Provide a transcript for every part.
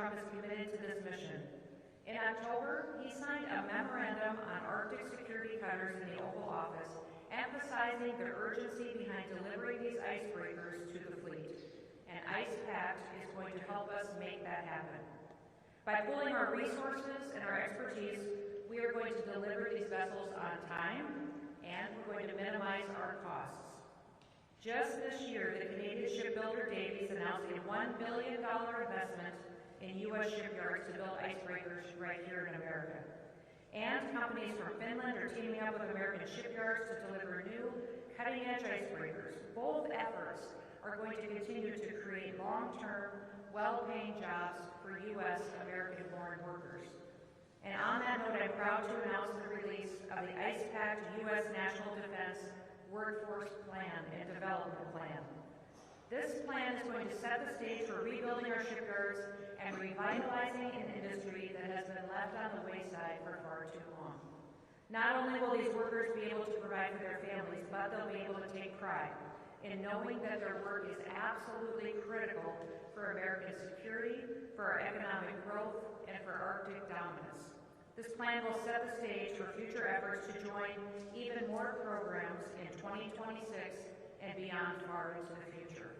Trump is committed to this mission. In October, he signed a memorandum on Arctic security cutters in the Oval Office, emphasizing the urgency behind delivering these icebreakers to the fleet. And ICE Pact is going to help us make that happen. By pooling our resources and our expertise, we are going to deliver these vessels on time, and we're going to minimize our costs. Just this year, the Canadian shipbuilder Davies announced a $1 billion investment in U.S. shipyards to build icebreakers right here in America. And companies from Finland are teaming up with American shipyards to deliver new, cutting-edge icebreakers. Both efforts are going to continue to create long-term, well-paying jobs for U.S. American-born workers. And on that note, I'm proud to announce the release of the ICE Pact U.S. National Defense Workforce Plan and Development Plan. This plan is going to set the stage for rebuilding our shipyards and revitalizing an industry that has been left on the wayside for far too long. Not only will these workers be able to provide for their families, but they'll be able to take pride in knowing that their work is absolutely critical for American security, for our economic growth, and for Arctic dominance. This plan will set the stage for future efforts to join even more programs in 2026 and beyond far into the future.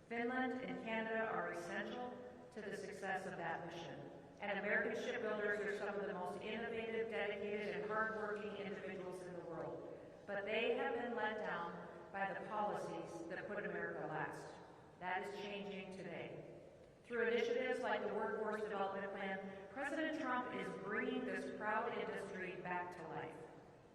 Finland and Canada are essential to the success of that mission. And American shipbuilders are some of the most innovative, dedicated, and hardworking individuals in the world. But they have been let down by the policies that put America last. That is changing today. Through initiatives like the Workforce Development Plan, President Trump is bringing this proud industry back to life.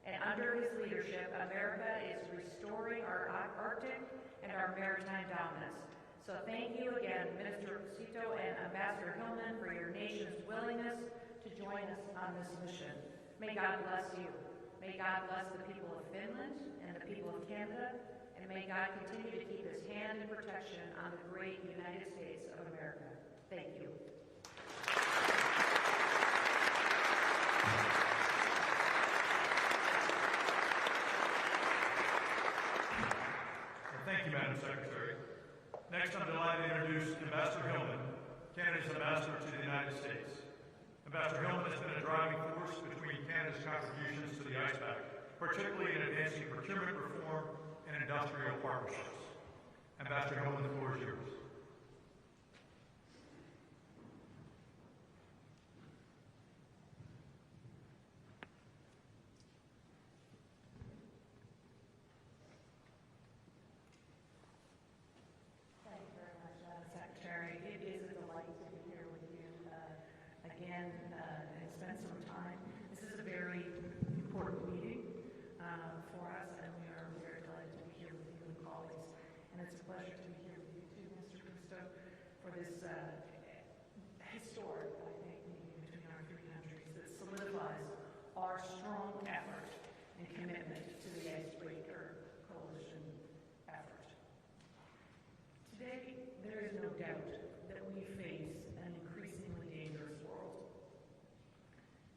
And under his leadership, America is restoring our Arctic and our maritime dominance. So thank you again, Minister Cito and Ambassador Hillman, for your nation's willingness to join us on this mission. May God bless you. May God bless the people of Finland and the people of Canada, and may God continue to keep his hand in protection on the great United States of America. Thank you. Thank you, Madam Secretary. Next, I'm delighted to introduce Ambassador Hillman, Canada's ambassador to the United States. Ambassador Hillman has been a driving force between Canada's contributions to the ICE Pact, particularly in advancing procurement reform and industrial partnerships. Ambassador Hillman, the floor is yours. And spend some time. This is a very important meeting for us, and we are very delighted to be here with you and colleagues. And it's a pleasure to be here with you too, Mr. Cousteau, for this historic, I think, meeting between our three countries that solidifies our strong effort and commitment to the icebreaker coalition effort. Today, there is no doubt that we face an increasingly dangerous world.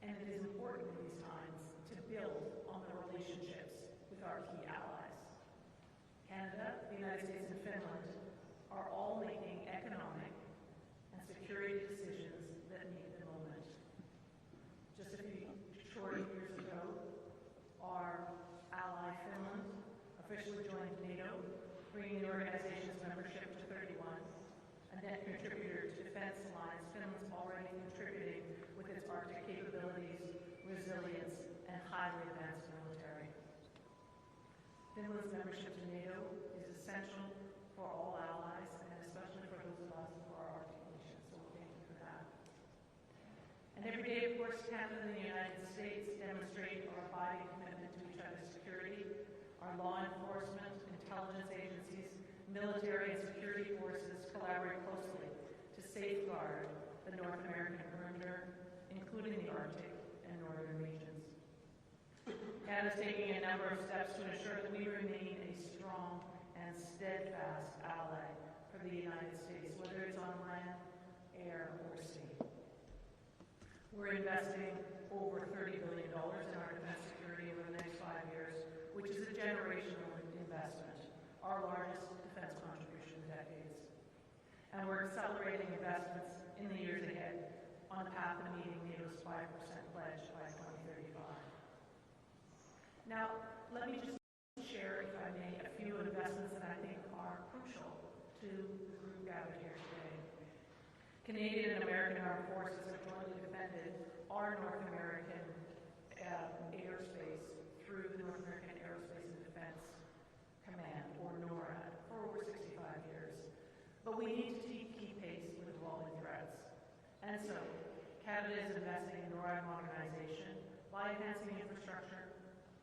And it is important in these times to build on the relationships with our key allies. Canada, the United States, and Finland are all making economic and security decisions that meet the moment. Just a few short years ago, our ally Finland officially joined NATO, bringing the organization's membership to 31. A net contributor to defense alliance, Finland's already contributing with its Arctic capabilities, resilience, and highly advanced military. Finland's membership to NATO is essential for all allies, and especially for those of us who are Arctic nations, so thank you for that. And every day, of course, Canada and the United States demonstrate our abiding commitment to each other's security. Our law enforcement, intelligence agencies, military and security forces collaborate closely to safeguard the North American perimeter, including the Arctic and northern regions. Canada is taking a number of steps to ensure that we remain a strong and steadfast ally for the United States, whether it's on land, air, or sea. We're investing over $30 billion in our defense security over the next 5 years, which is a generational investment, our largest defense contribution in decades. And we're accelerating investments in the years ahead on the path of meeting NATO's 5% pledge by 2035. Now, let me just share, if I may, a few investments that I think are crucial to the group gathered here today. Canadian and American armed forces have jointly defended our North American airspace through the North American Aerospace and Defense Command, or NORAD, for over 65 years. But we need to keep pace with evolving threats. And so, Canada is investing in NORAD modernization by enhancing infrastructure,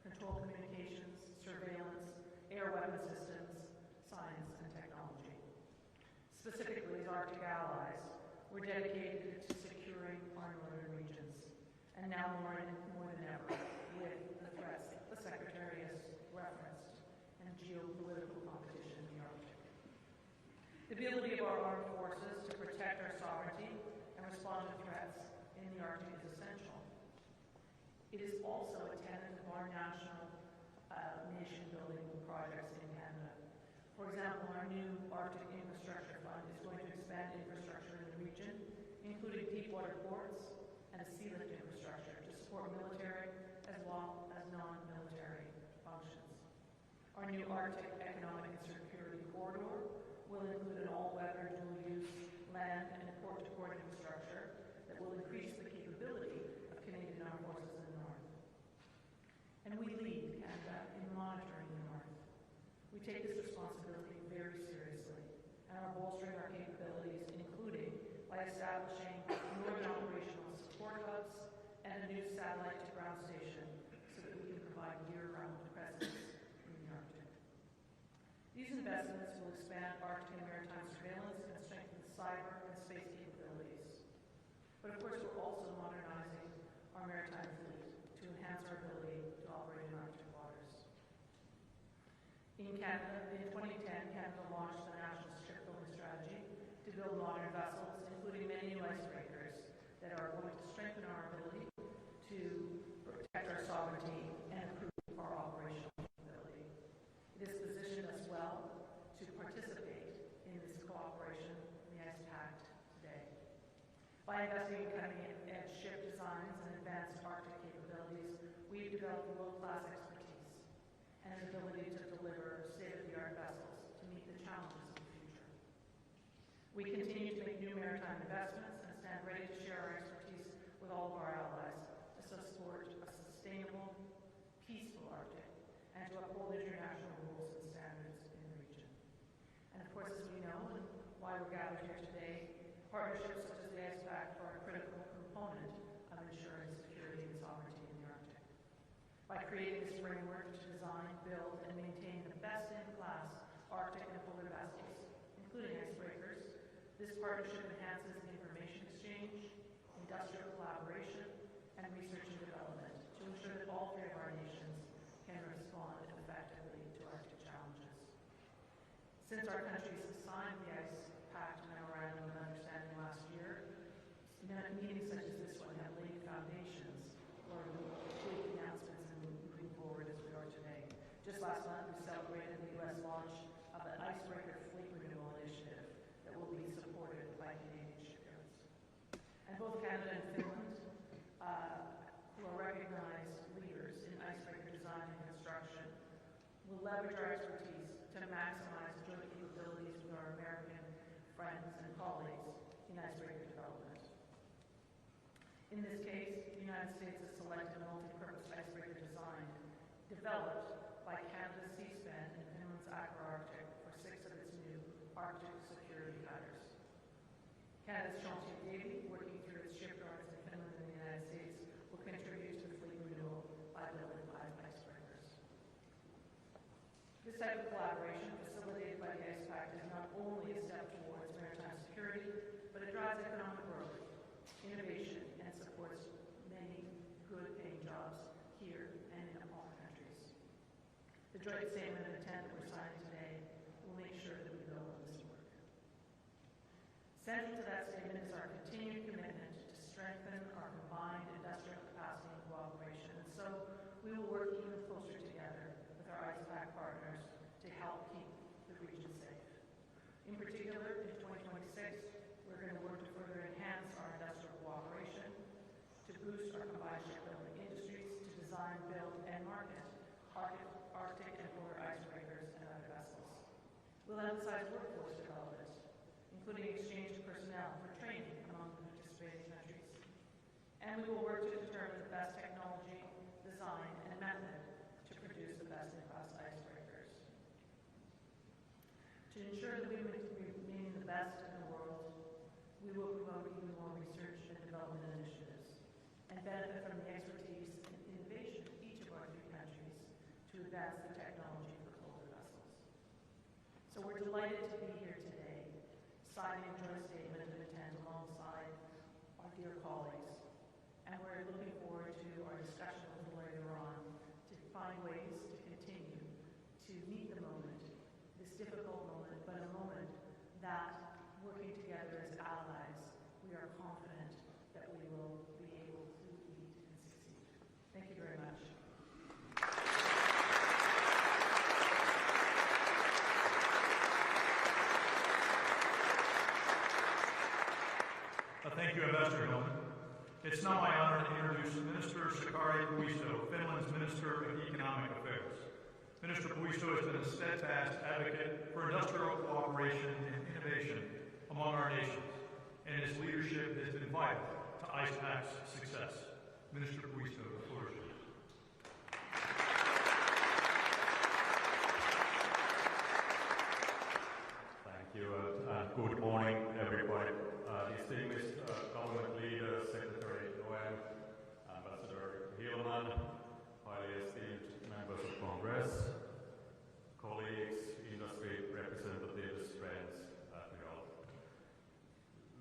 control communications, surveillance, air weapon systems, science, and technology. Specifically, as Arctic allies, we're dedicated to securing our northern regions, and now more than ever, with the threats the Secretary has referenced and geopolitical competition in the Arctic. The ability of our armed forces to protect our sovereignty and respond to threats in the Arctic is essential. It is also a tenet of our national nation-building projects in Canada. For example, our new Arctic Infrastructure Fund is going to expand infrastructure in the region, including deep-water ports and a sea-lift infrastructure to support military as well as non-military functions. Our new Arctic Economic and Security Corridor will include an all-weather dual-use land and port-to-port infrastructure that will increase the capability of Canadian armed forces in the north. And we lead Canada in monitoring the north. We take this responsibility very seriously and are bolstering our capabilities, including by establishing northern operational support hubs and a new satellite-to-ground station so that we can provide year-round presence in the Arctic. These investments will expand Arctic and maritime surveillance and strengthen cyber and space capabilities. But of course, we're also modernizing our maritime fleet to enhance our ability to operate in Arctic waters. In Canada, in 2010, Canada launched the National Shipbuilding Strategy to build modern vessels, including many new icebreakers that are going to strengthen our ability to protect our sovereignty and improve our operational capability. It has positioned us well to participate in this cooperation in the ICE Pact today. By investing in cutting-edge ship designs and advanced Arctic capabilities, we've developed world-class expertise and an ability to deliver state-of-the-art vessels to meet the challenges of the future. We continue to make new maritime investments and stand ready to share our expertise with all of our allies to support a sustainable, peaceful Arctic and to uphold international rules and standards in the region. And of course, as we know, and why we're gathered here today, partnerships such as the ICE Pact are a critical component of ensuring security and sovereignty in the Arctic. By creating this framework to design, build, and maintain the best-in-class Arctic and polar vessels, including icebreakers, this partnership enhances information exchange, industrial collaboration, and research and development to ensure that all three of our nations can respond effectively to Arctic challenges. Since our countries have signed the ICE Pact Memorandum of Understanding last year, meetings such as this one have laid foundations for big announcements and moving forward as we are today. Just last month, we celebrated the U.S. launch of an icebreaker fleet renewal initiative that will be supported by Canadian shipyards. And both Canada and Finland, who are recognized leaders in icebreaker design and construction, will leverage our expertise to maximize joint capabilities with our American friends and colleagues in icebreaker development. In this case, the United States has selected a multi-purpose icebreaker design developed by Canada's Seaspan and Finland's Aqua-Arctic for 6 of its new Arctic security cutters. Canada's Chantier Davy, working through its shipyards in Finland and the United States, will contribute to the fleet renewal by building 5 icebreakers. This type of collaboration, facilitated by the ICE Pact, is not only a step towards maritime security, but it drives economic growth, innovation, and supports many good-paying jobs here and in all countries. The joint statement of intent that we're signing today will make sure that we build on this work. Central to that statement is our continued commitment to strengthen our combined industrial capacity and cooperation, and so we will work even closer together with our ICE Pact partners to help keep the region safe. In particular, in 2026, we're going to work to further enhance our industrial cooperation We'll emphasize workforce development, including exchange of personnel for training among the participating countries. And we will work to determine the best technology, design, and method to produce the best-in-class icebreakers. To ensure that we remain the best in the world, we will promote even more research and development initiatives and benefit from the expertise and innovation of each of our 3 countries to advance the technology for colder vessels. So we're delighted to be here today, signing a joint statement of intent alongside our dear colleagues. And we're looking forward to our discussion a little later on to find ways to continue to meet the moment, this difficult moment, but a moment that, working together as allies, we are confident that we will be able to lead and succeed. Thank you very much. Thank you, Ambassador Hillman. It's now my honor to introduce Minister Sakari Puisto, Finland's Minister of Economic Affairs. Minister Puisto has been a steadfast advocate for industrial cooperation and innovation among our nations, and his leadership has been vital to ICE Pact's success. Minister Puisto, the floor is yours. Thank you, and good morning, everybody. Distinguished government leaders, Secretary Noem, Ambassador Hillman, highly esteemed members of Congress, colleagues, industry representatives, friends, admirals.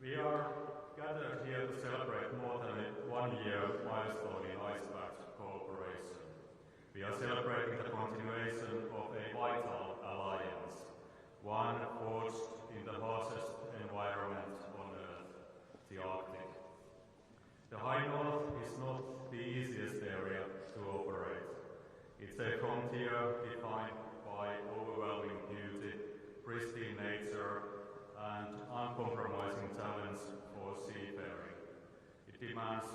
We are gathered here to celebrate more than a 1-year milestone in ICE Pact cooperation. We are celebrating the continuation of a vital alliance, one forged in the harshest environment on Earth, the Arctic. The High North is not the easiest area to operate. It's a frontier defined by overwhelming beauty, pristine nature, and uncompromising talents for seafaring. It demands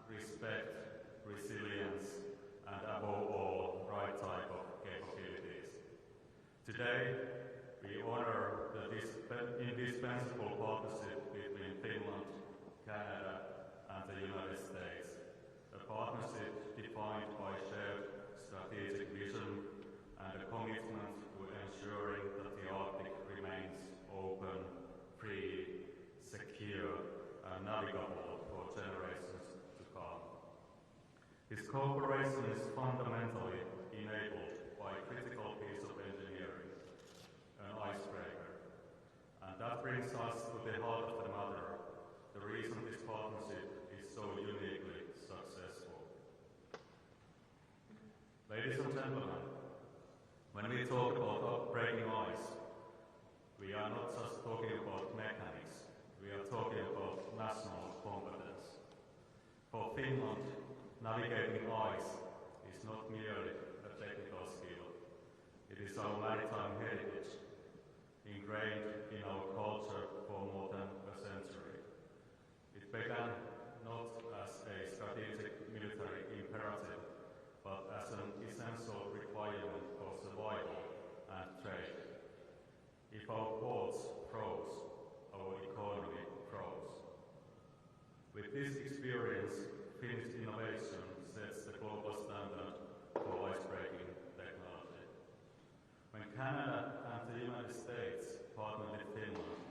respect, resilience, and above all, right type of capabilities. Today, we honor the indispensable partnership between Finland, Canada, and the United States. A partnership defined by shared strategic vision and a commitment to ensuring that the Arctic remains open, free, secure, and navigable for generations to come. This cooperation is fundamentally enabled by a critical piece of engineering, an icebreaker. And that brings us to the heart of the matter, the reason this partnership is so uniquely successful. Ladies and gentlemen, when we talk about breaking ice, we are not just talking about mechanics, we are talking about national competence. For Finland, navigating ice is not merely a technical skill. It is our maritime heritage, ingrained in our culture for more than a century. It began not as a strategic military imperative, but as an essential requirement for survival and trade. If our ports froze, our economy froze. With this experience, Finnish innovation sets the global standard for icebreaking technology. When Canada and the United States partner with Finland,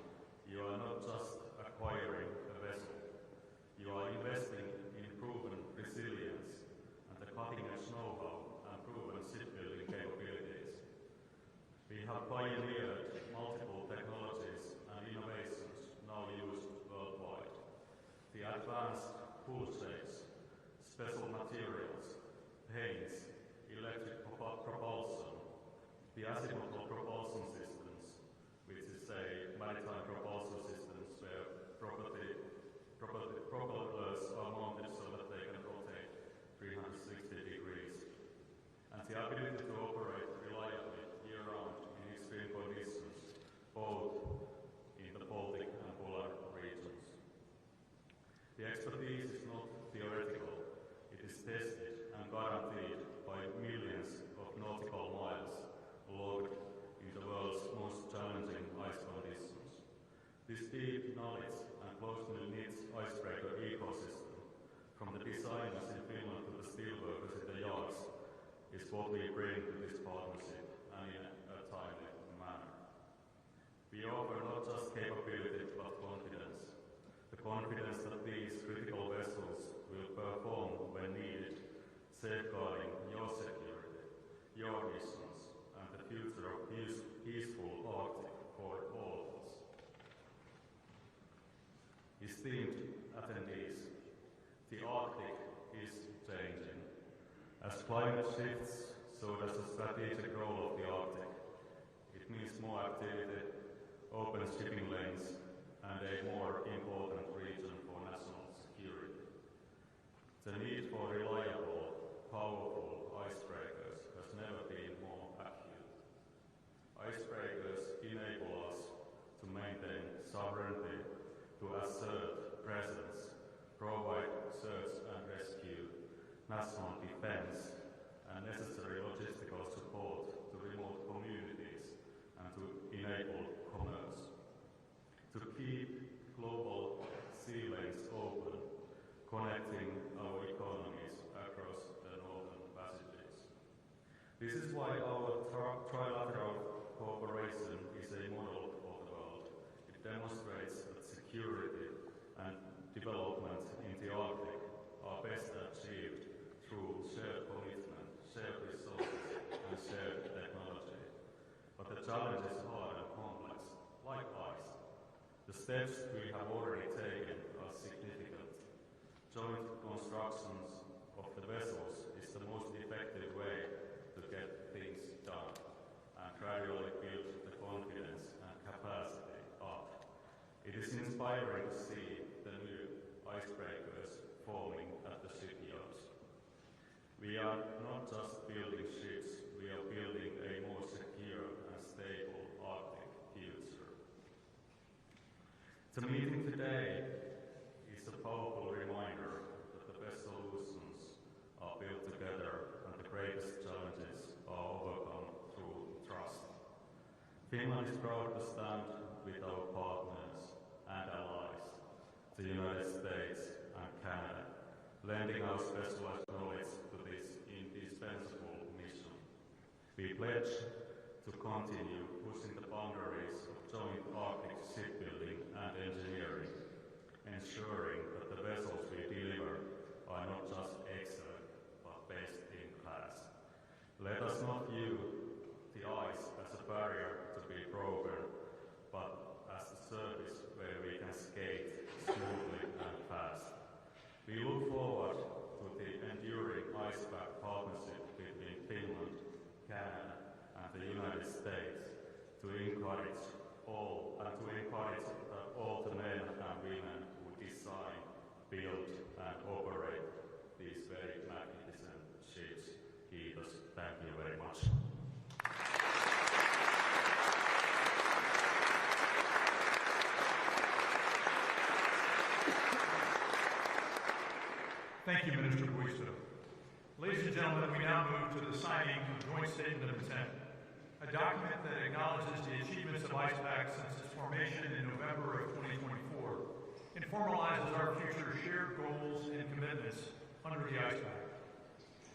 you are not just acquiring a vessel, you are investing in proven resilience and the cutting-edge know-how and proven shipbuilding capabilities. We have pioneered multiple technologies and innovations now used worldwide. The advanced hull shapes, special materials, paints, electric propulsion, the azimuthal propulsion systems, which is a maritime propulsion systems where propellers are mounted so that they can rotate 360 degrees, and the ability to operate reliably year-round in extreme conditions, both in the Baltic and polar regions. The expertise is not theoretical, it is tested and guaranteed by millions of nautical miles logged in the world's most challenging ice conditions. This deep knowledge and closely knit icebreaker ecosystem, from the designers in Finland to the steelworkers in the yards, is what we bring to this partnership, and in a timely manner. We offer not just capability but confidence. The confidence that these critical vessels will perform when needed, safeguarding your security, your missions, and the future of peaceful Arctic for all of us. Esteemed attendees, the Arctic is changing. As climate shifts, so does the strategic role of the Arctic. It means more activity, open shipping lanes, and a more important region for national security. The need for reliable, powerful icebreakers has never been more acute. Icebreakers enable us to maintain sovereignty, to assert presence, provide search and rescue, national defense, and necessary logistical support to remote communities, and to enable commerce. To keep global sea lanes open, connecting our economies across the northern passages. This is why our trilateral cooperation is a model for the world. It demonstrates that security and development in the Arctic are best achieved through shared commitment, shared resources, and shared technology. But the challenge is hard and complex, like ICE. The steps we have already taken are significant. Joint constructions of the vessels is the most effective way to get things done and gradually build the confidence and capacity up. It is inspiring to see the new icebreakers forming at the shipyards. We are not just building ships, we are building a more secure and stable Arctic future. The meeting today is a powerful reminder that the best solutions are built together and the greatest challenges are overcome through trust. Finland is proud to stand with our partners and allies, the United States and Canada, lending our specialized knowledge to this indispensable mission. We pledge to continue pushing the boundaries of joint Arctic shipbuilding and engineering, ensuring that the vessels we deliver are not just excellent, but best in class. Let us not view the ice as a barrier to be broken, but as a surface where we can skate smoothly and fast. We look forward to the enduring ICE Pact partnership between Finland, Canada, and the United States to encourage all the men and women who design, build, and operate these very magnificent ships. Kiitos. Thank you very much. Thank you, Minister Puisto. Ladies and gentlemen, we now move to the signing of the Joint Statement of Intent, a document that acknowledges the achievements of ICE Pact since its formation in November of 2024 and formalizes our future shared goals and commitments under the ICE Pact.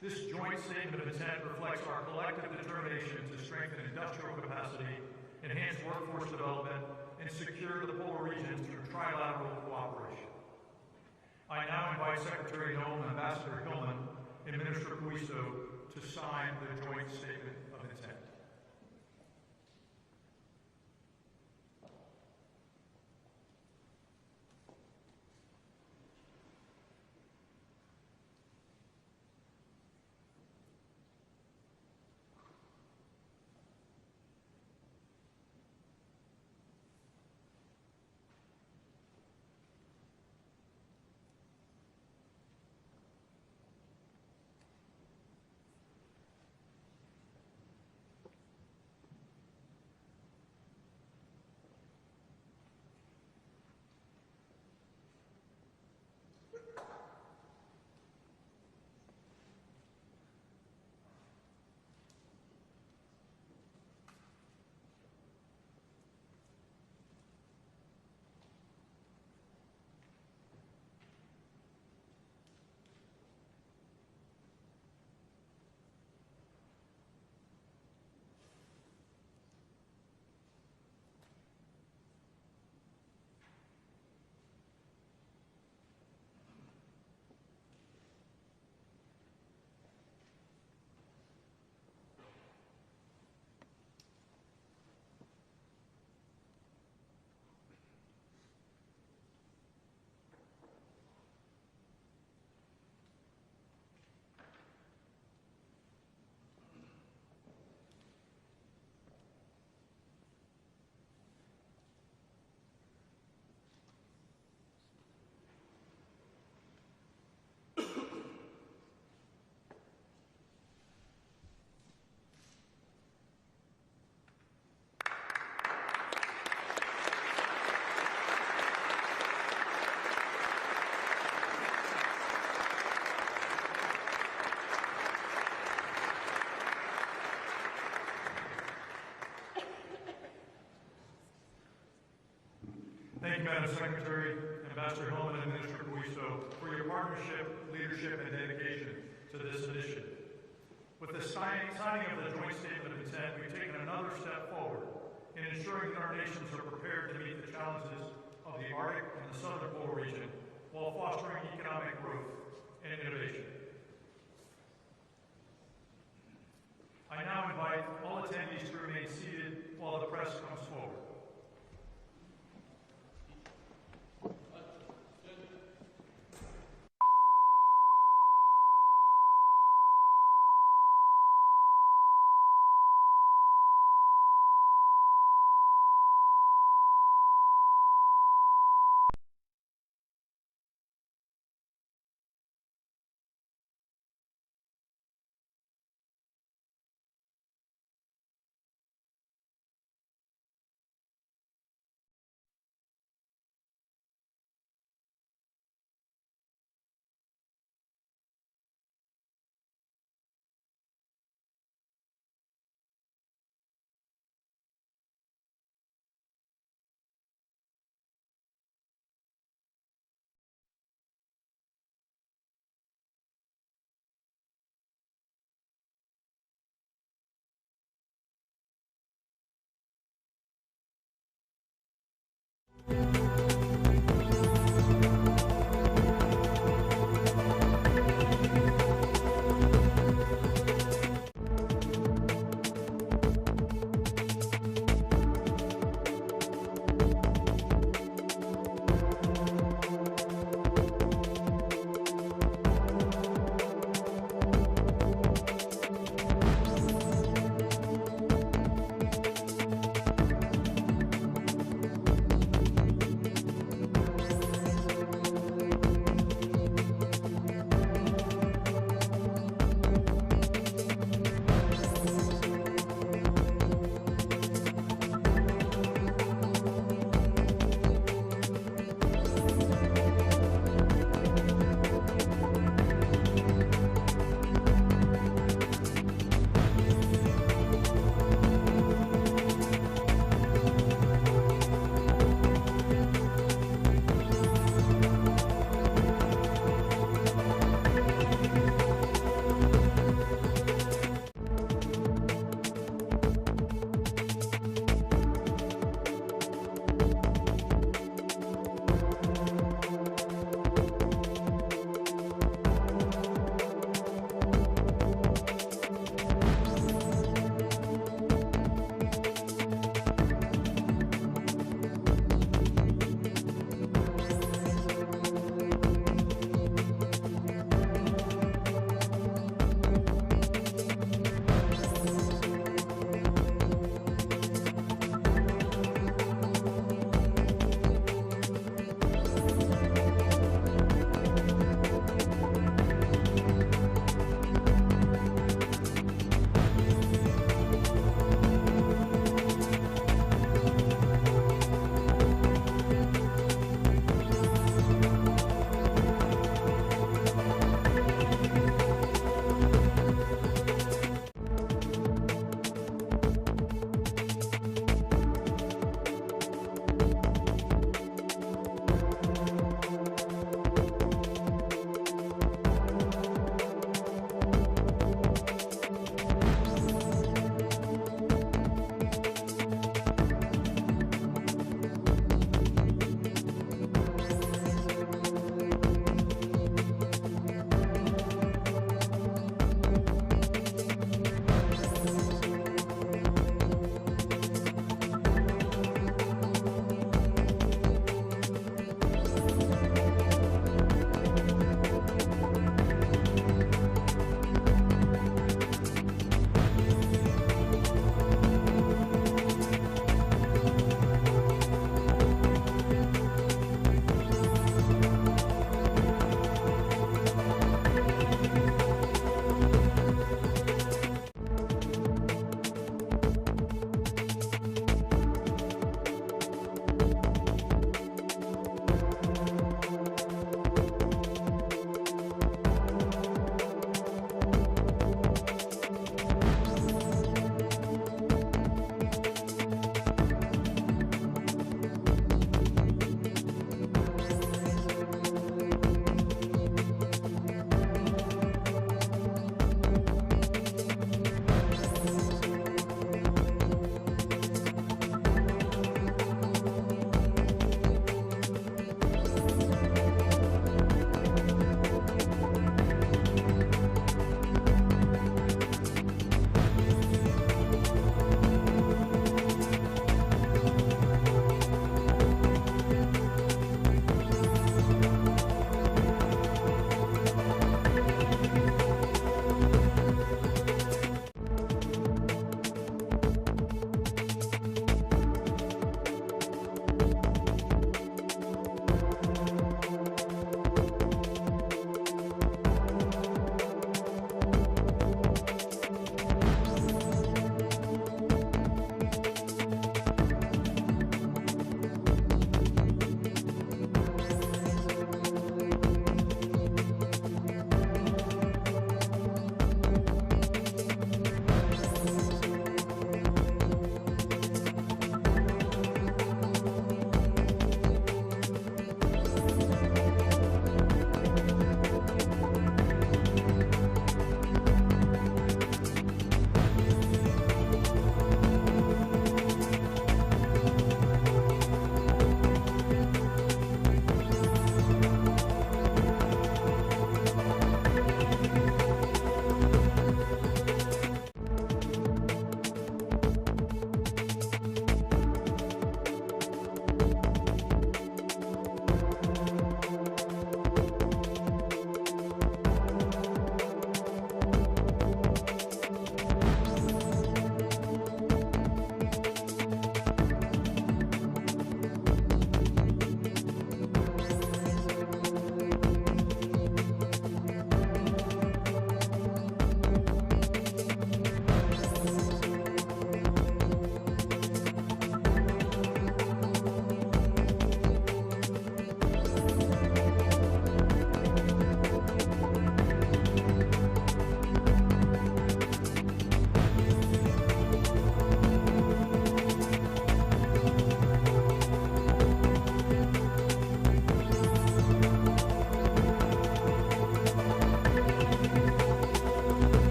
This Joint Statement of Intent reflects our collective determination to strengthen industrial capacity, enhance workforce development, and secure the polar regions through trilateral cooperation. I now invite Secretary Noem, Ambassador Hillman, and Minister Puisto to sign the Joint Statement of Intent. Madam Secretary, Ambassador Hillman, and Minister Buiso for your partnership, leadership, and dedication to this initiative. With the signing of the joint statement of intent, we've taken another step forward in ensuring that our nations are prepared to meet the challenges of the Arctic and the Southern Polar region while fostering economic growth and innovation. I now invite all attendees to remain seated while the press comes forward.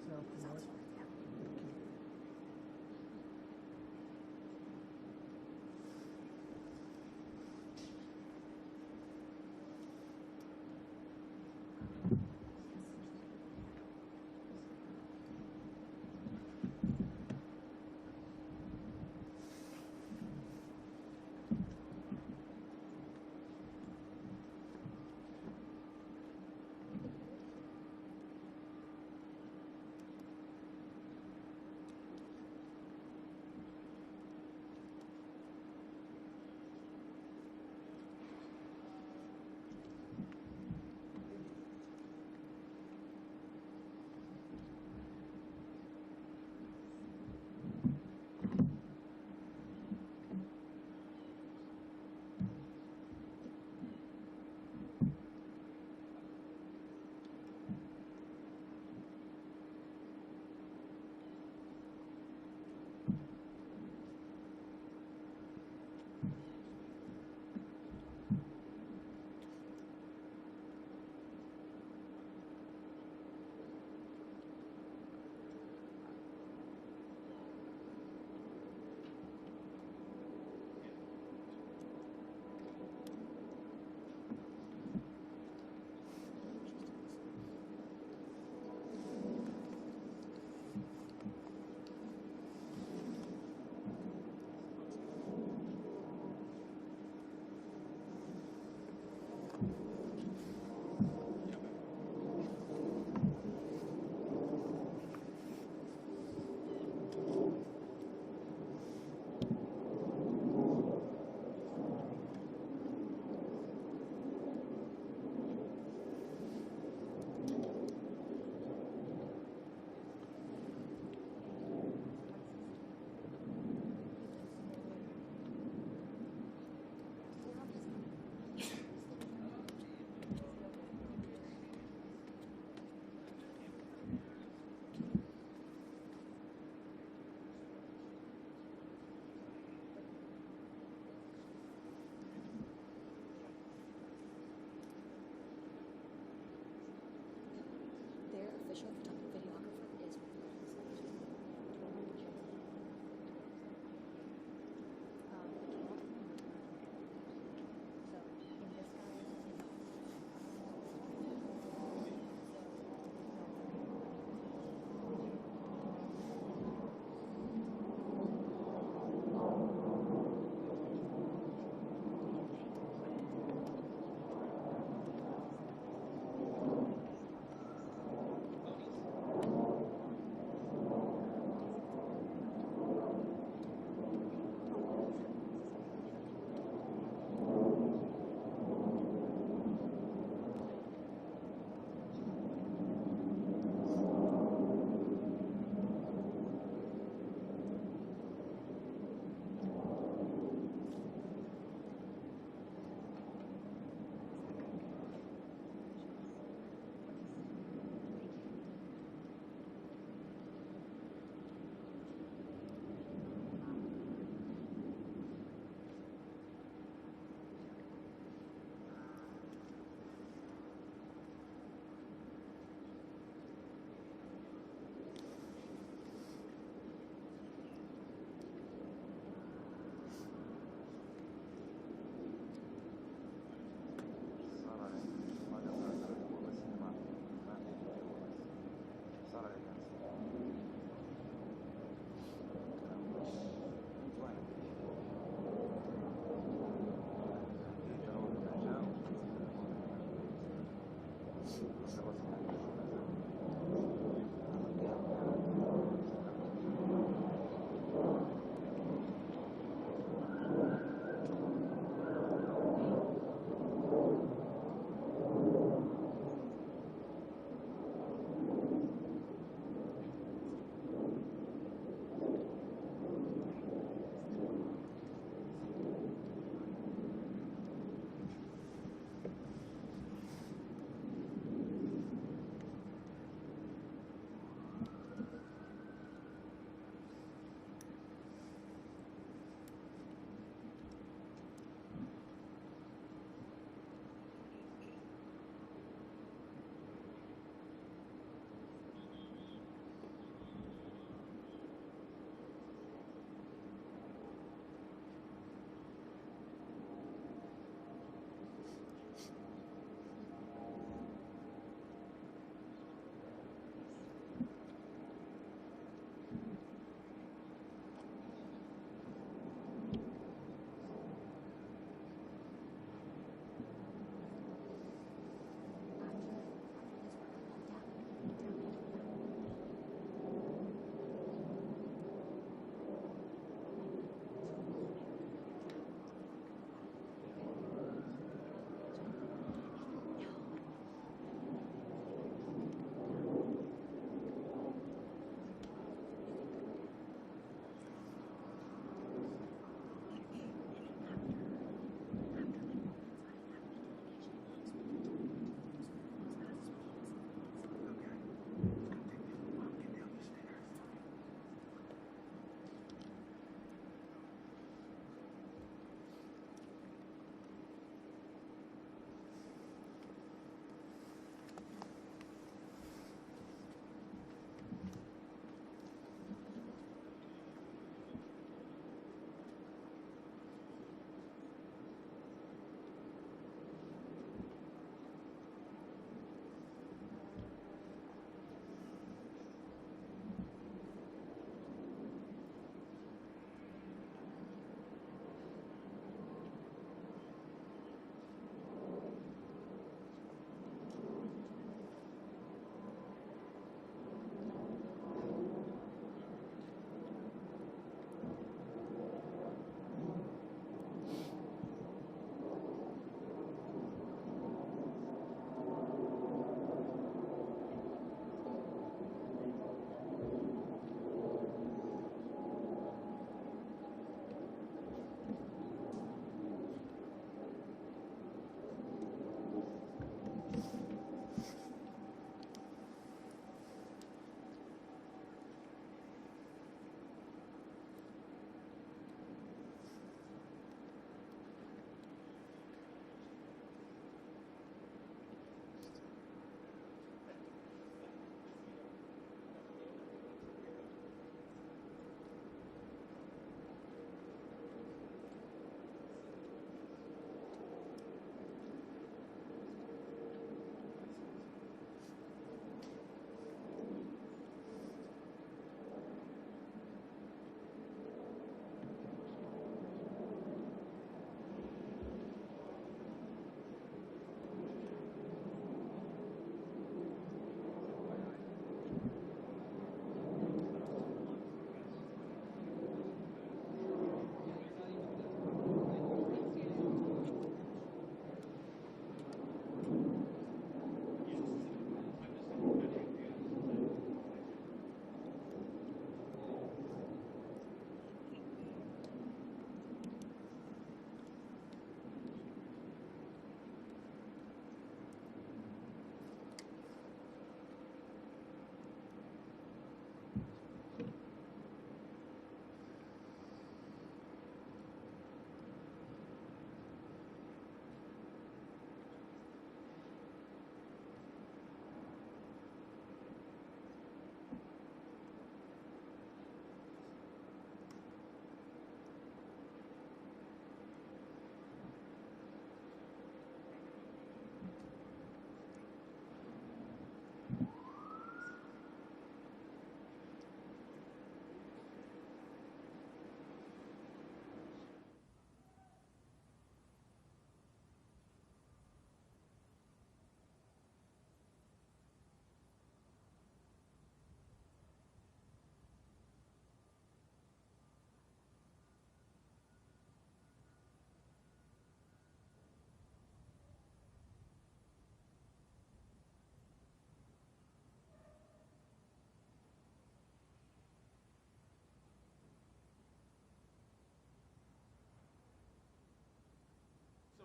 South.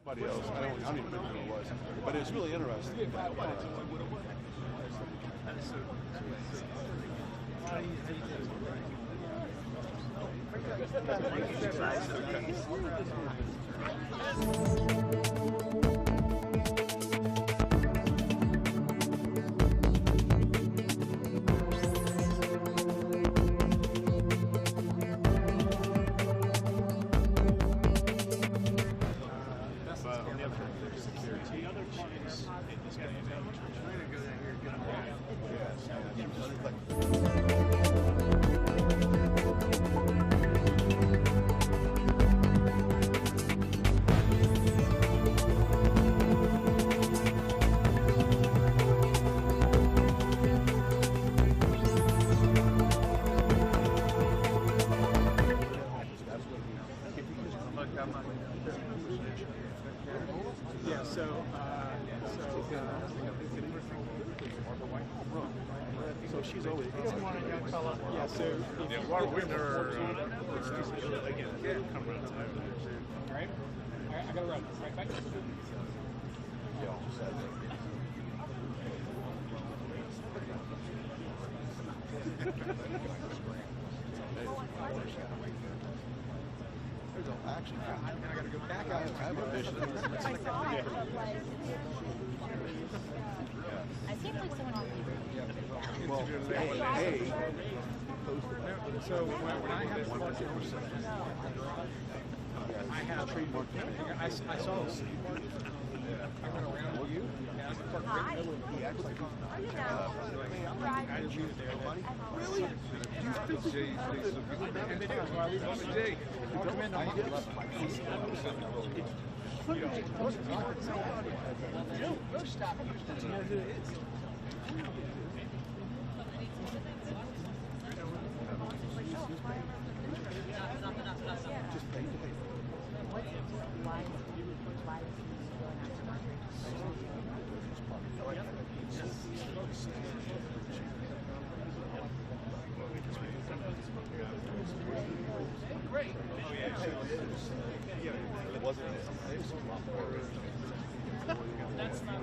Somebody else. I don't even know who it was, but it's really interesting. So she's always. Yeah, so. Yeah, water winner. Again, come around. All right. I gotta run. Right back. There's no action. I gotta go back out. I have a vision. I seem like someone on TV. Well, hey. So when I have one I have trademark. I saw this. I went around with you. And I parked right in the middle of the actually. I didn't leave it there. Really? And they do. So I leave it on the day. I'll come in the Don't stop. You know who it is. Great. Oh, yeah. It wasn't. It was a lot more. That's not.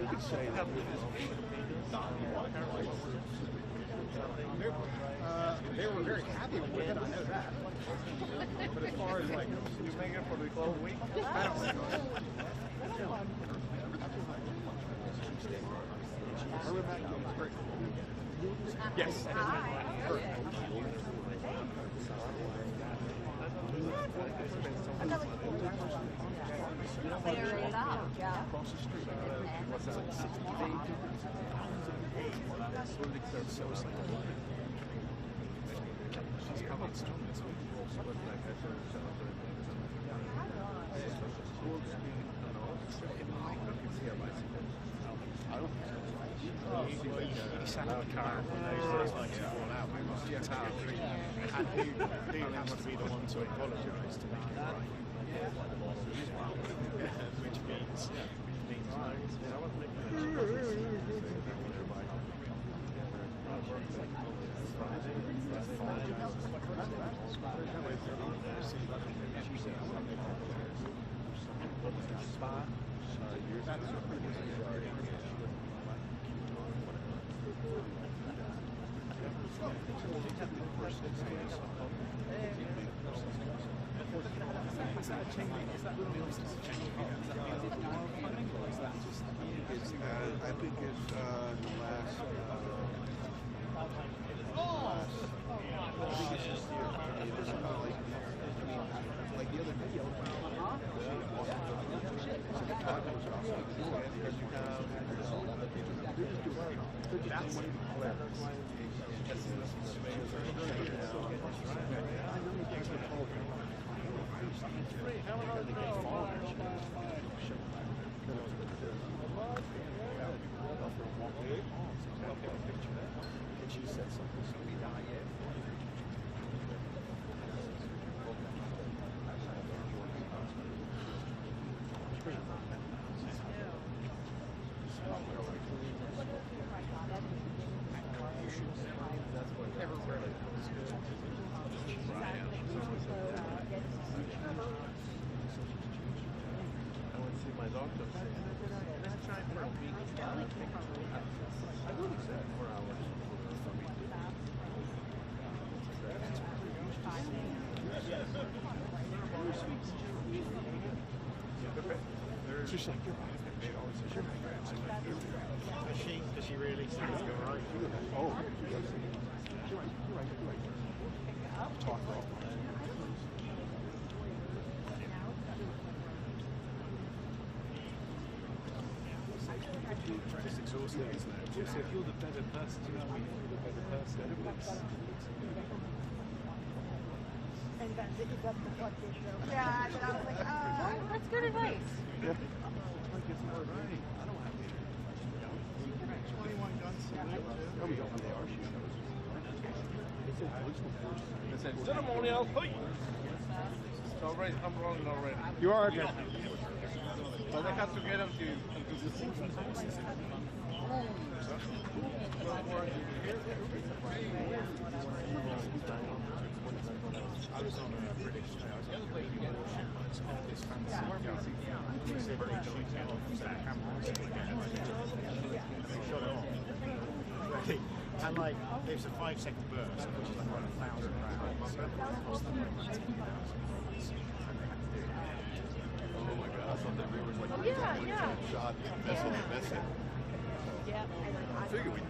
We could say that they were very happy with it, I know that. But as far as like, you make it for the close week? I don't know. Yes. Figure it out, yeah. He sat in the car and those days like falling out. We must get out. And who has to be the one to apologise to make it right? Which means I think it's the last. I think it's just like the other video. She's like, you're right. She always says, you're right. Does she really? Sounds all right. Oh, you're right. Talk about It's exhausting, isn't it? Also, if you're the better person, you're the better person. Yeah, but I was like, That's good advice. yeah. I don't have 21 guns. Oh, we don't when they are shooting. Ceremonial, hey! Already, I'm rolling already. You are okay. But I have to get them to the season. I was on a British this fancy shot it off. And like, there's a 5-second burst, which is like 1,000 rounds. Oh my God, I thought that we were like Yeah. shot and messing. Yeah. I figured we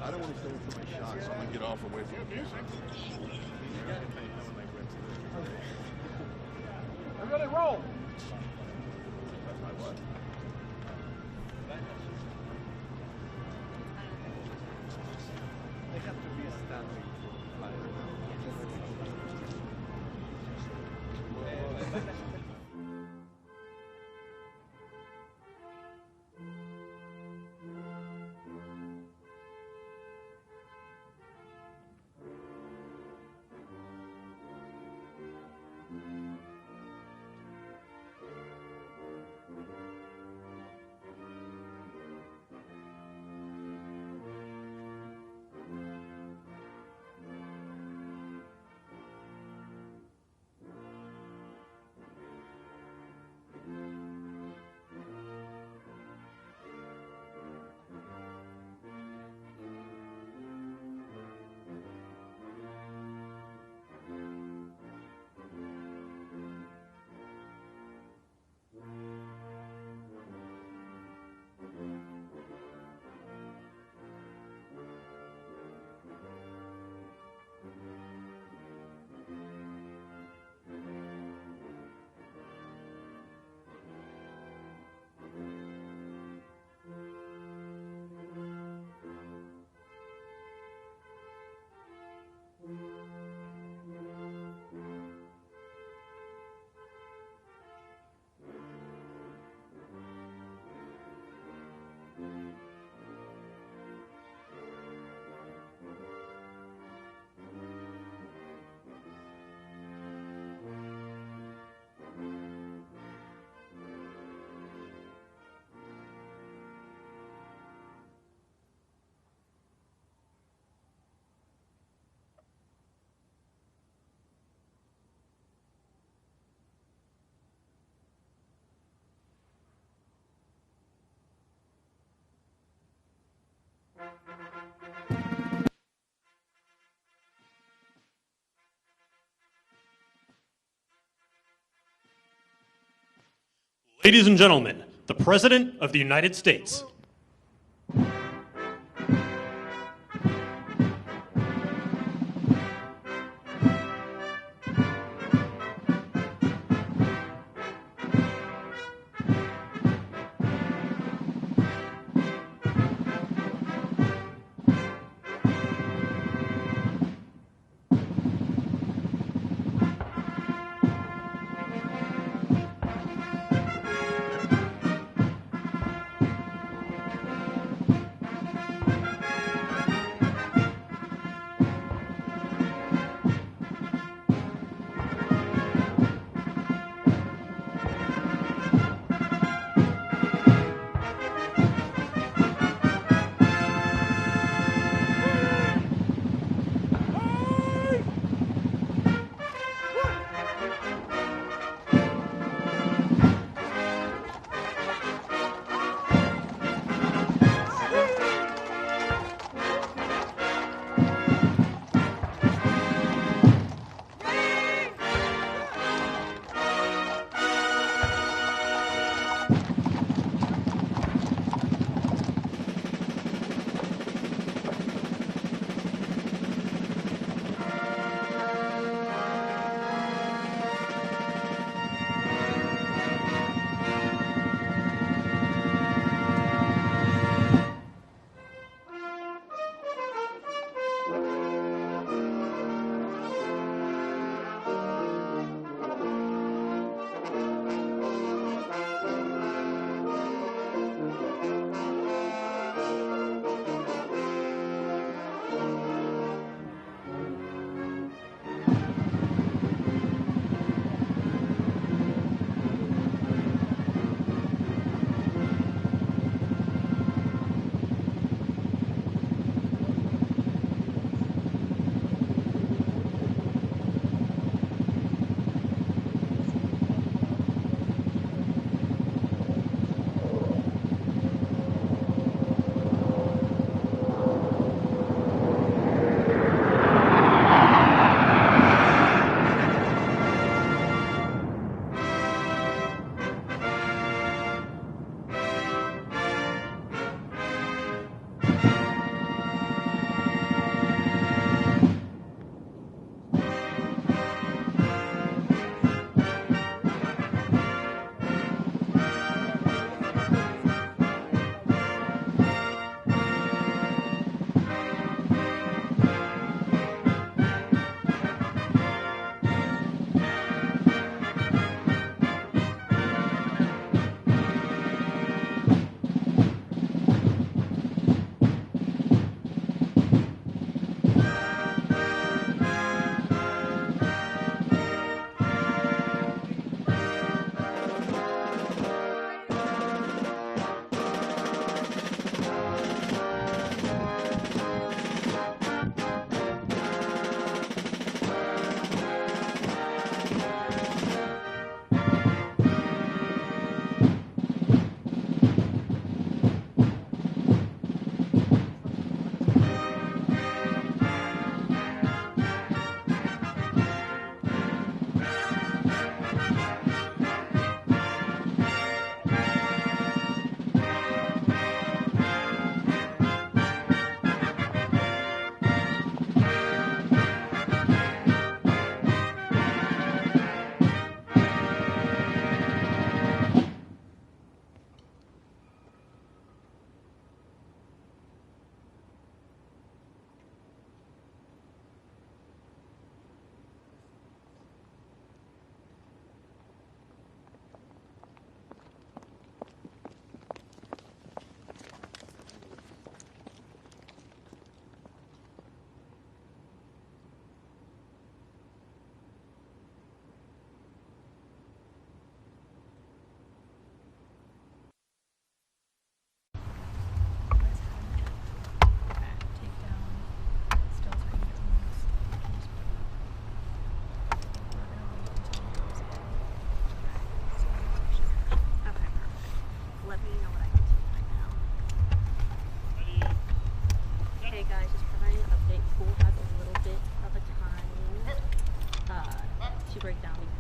I don't want to stay for my shot, so I'm going to get off away from the music. Everybody roll! They have to be a standing Ladies and gentlemen, the President of the United States.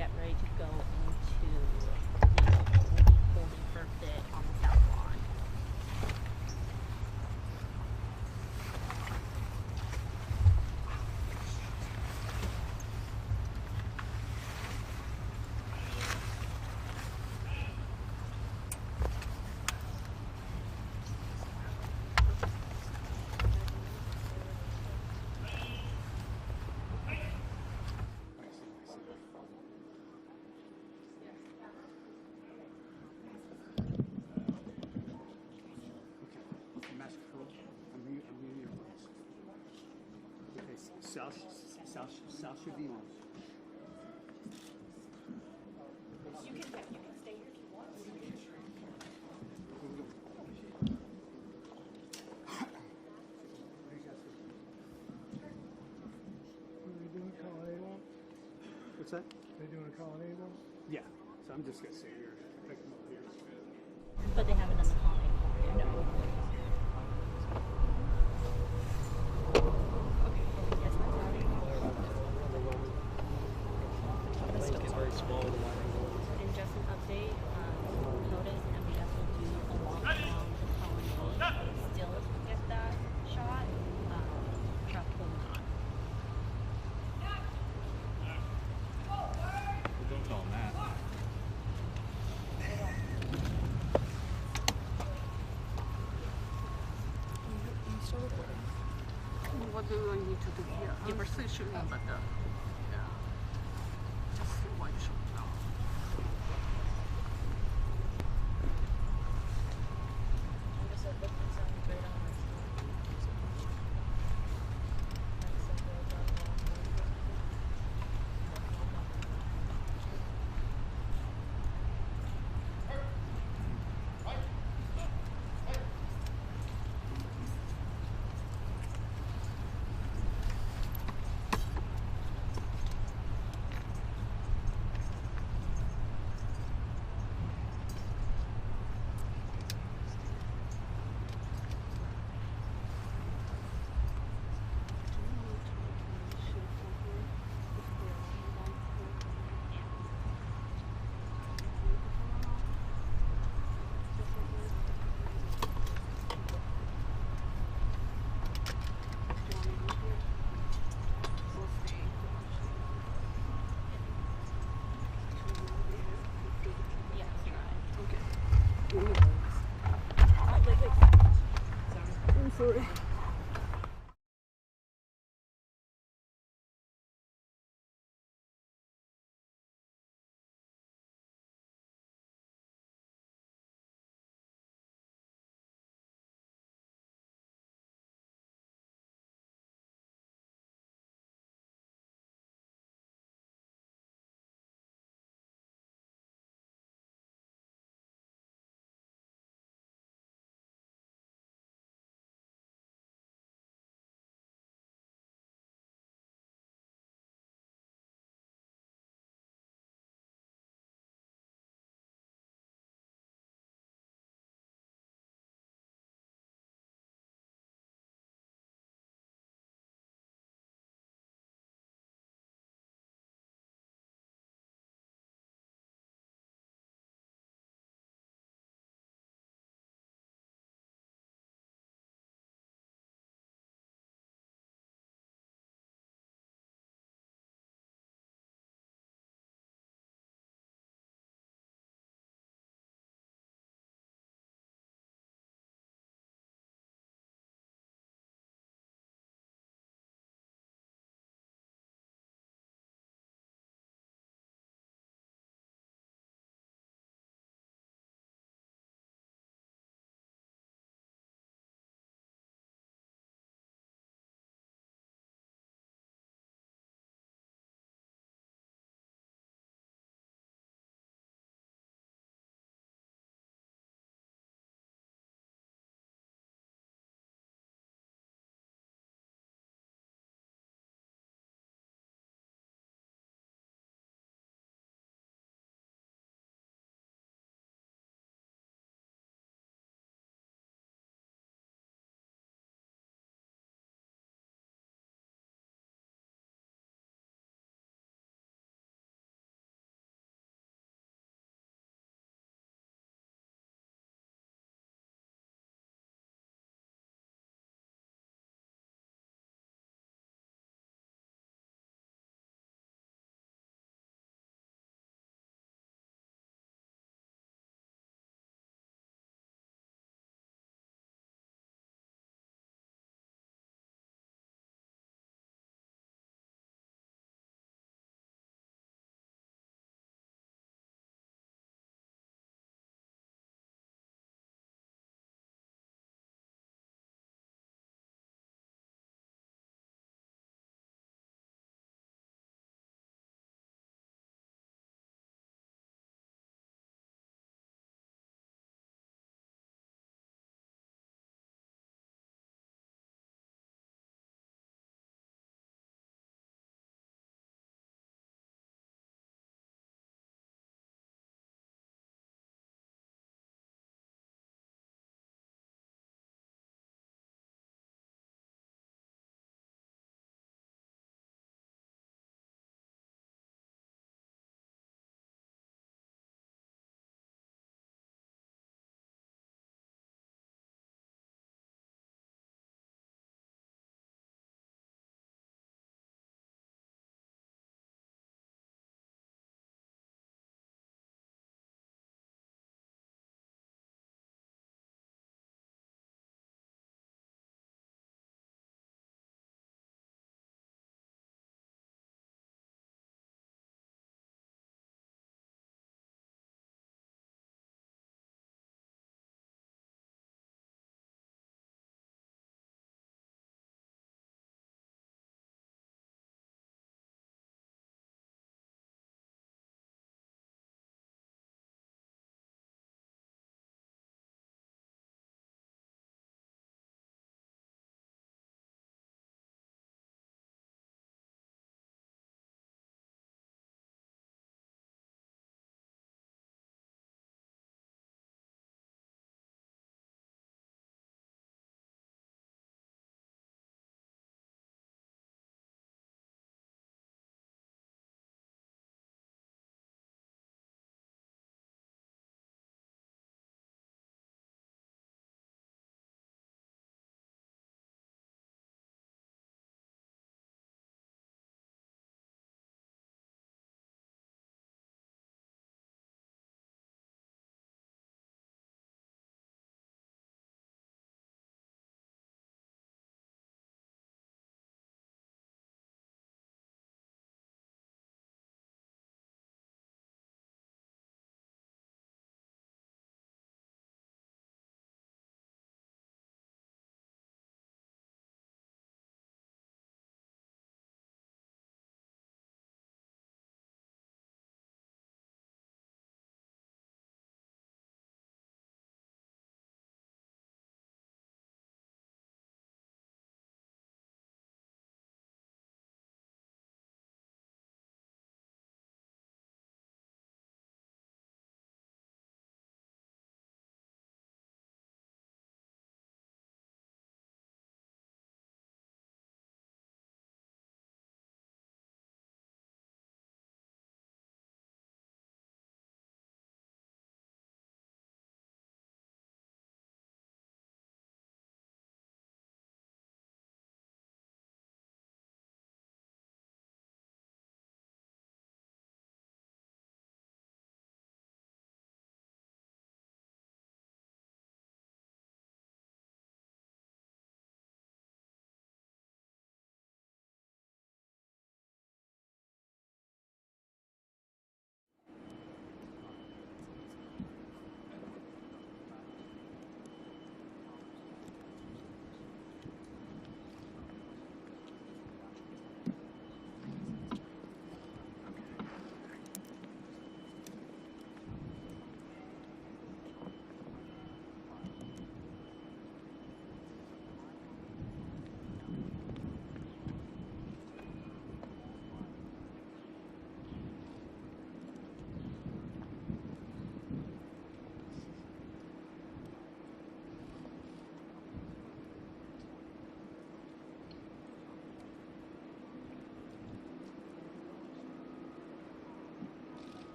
get ready to go into the holding for a bit on the south lawn. South should be on. You can stay here if you want. What's that? They doing a colonnade one? Yeah. So I'm just gonna sit here. Pick them up here. But they haven't done the colonnade. No. And just an update, POTUS and MBS will do a walk along the colonnade. Still get that shot. Truck will not. Don't tell them that. What do I need to do here? Conversation about that. Yeah. Just one shot now.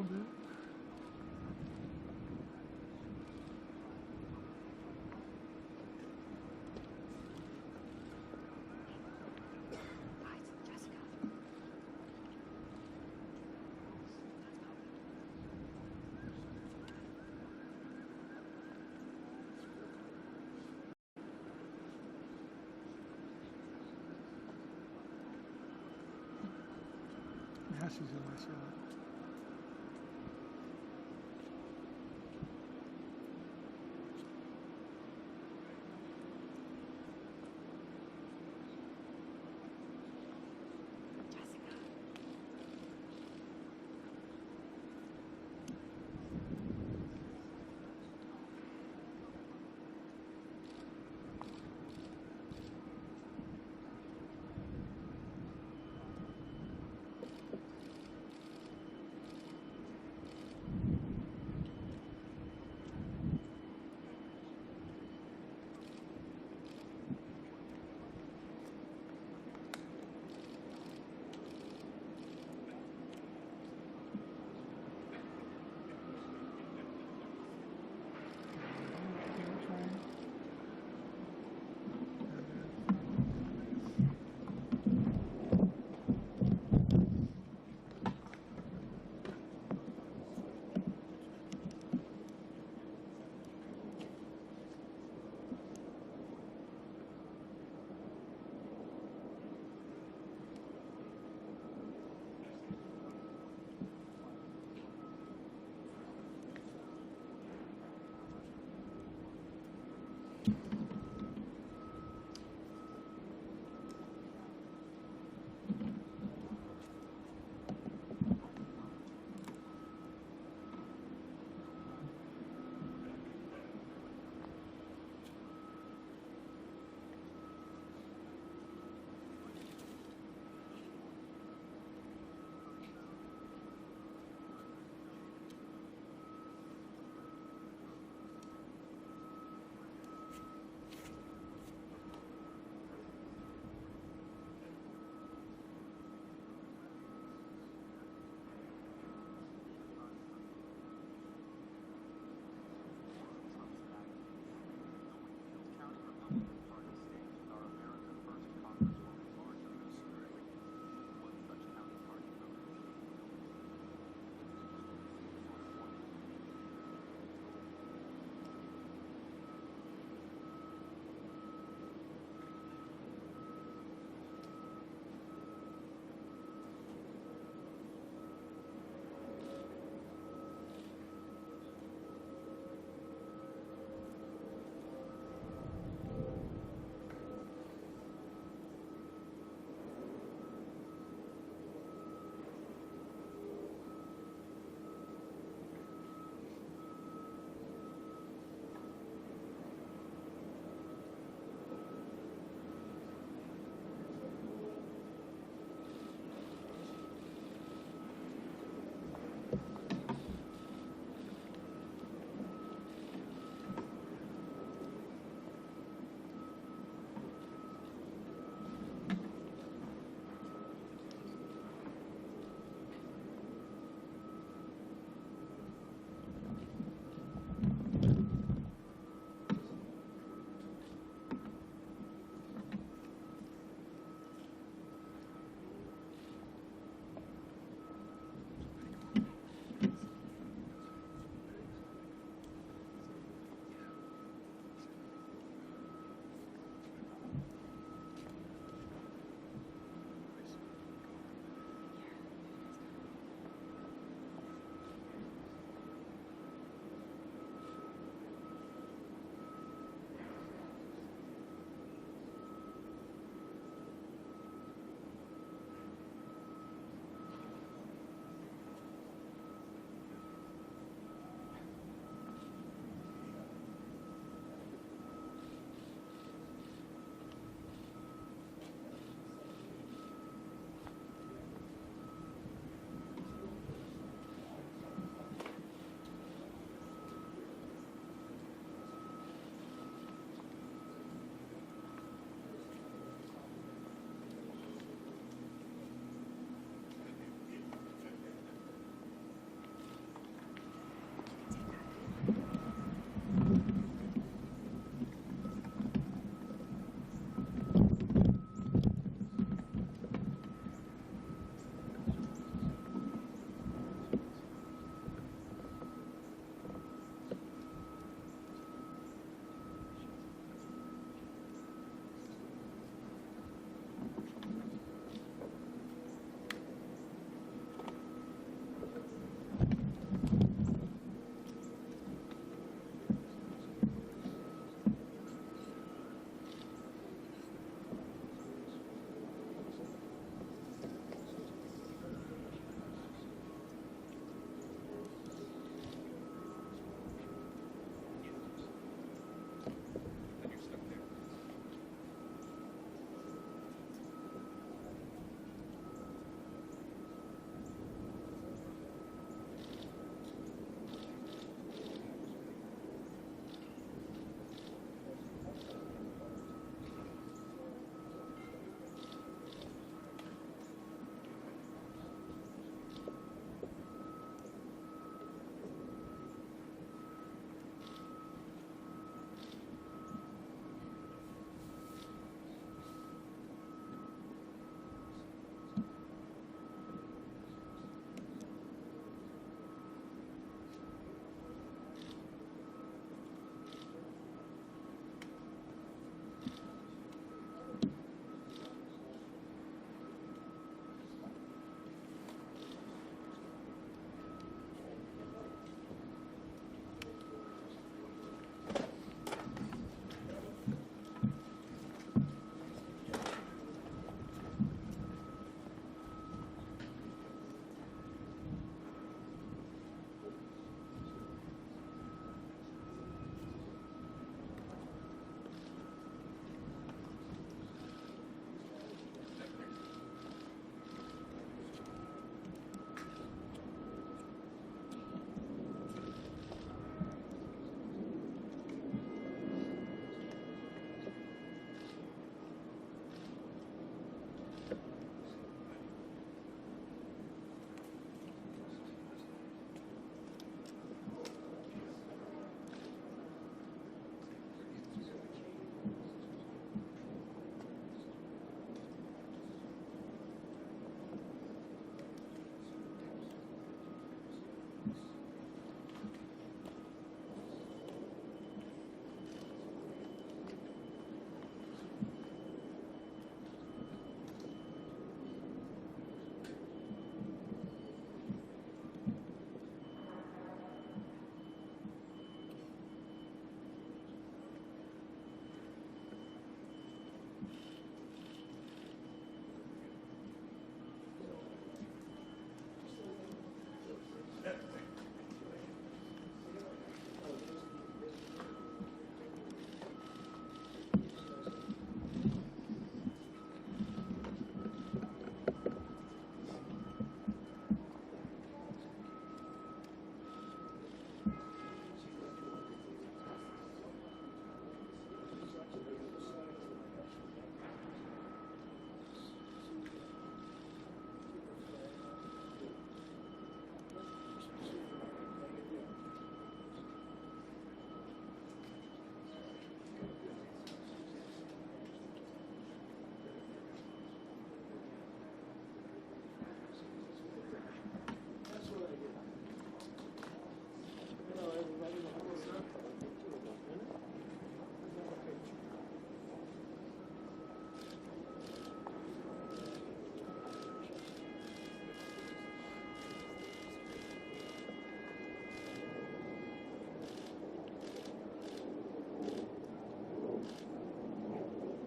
little bit. Yeah, she's in my shot.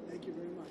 Thank you very much.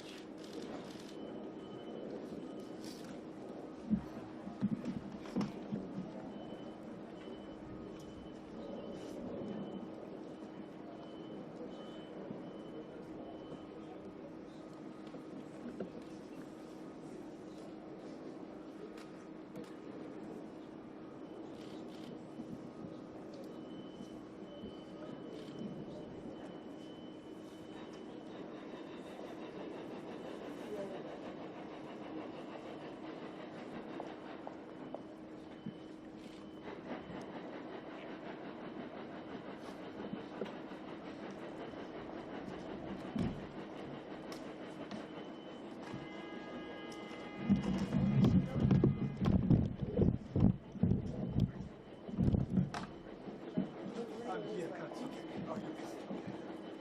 Yeah, cuts. Oh, yeah.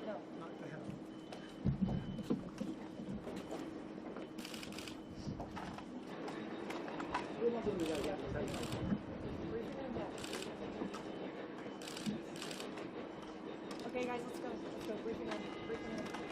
No. Not the head. Okay, guys, let's go. Let's go. Briefing in. Briefing in.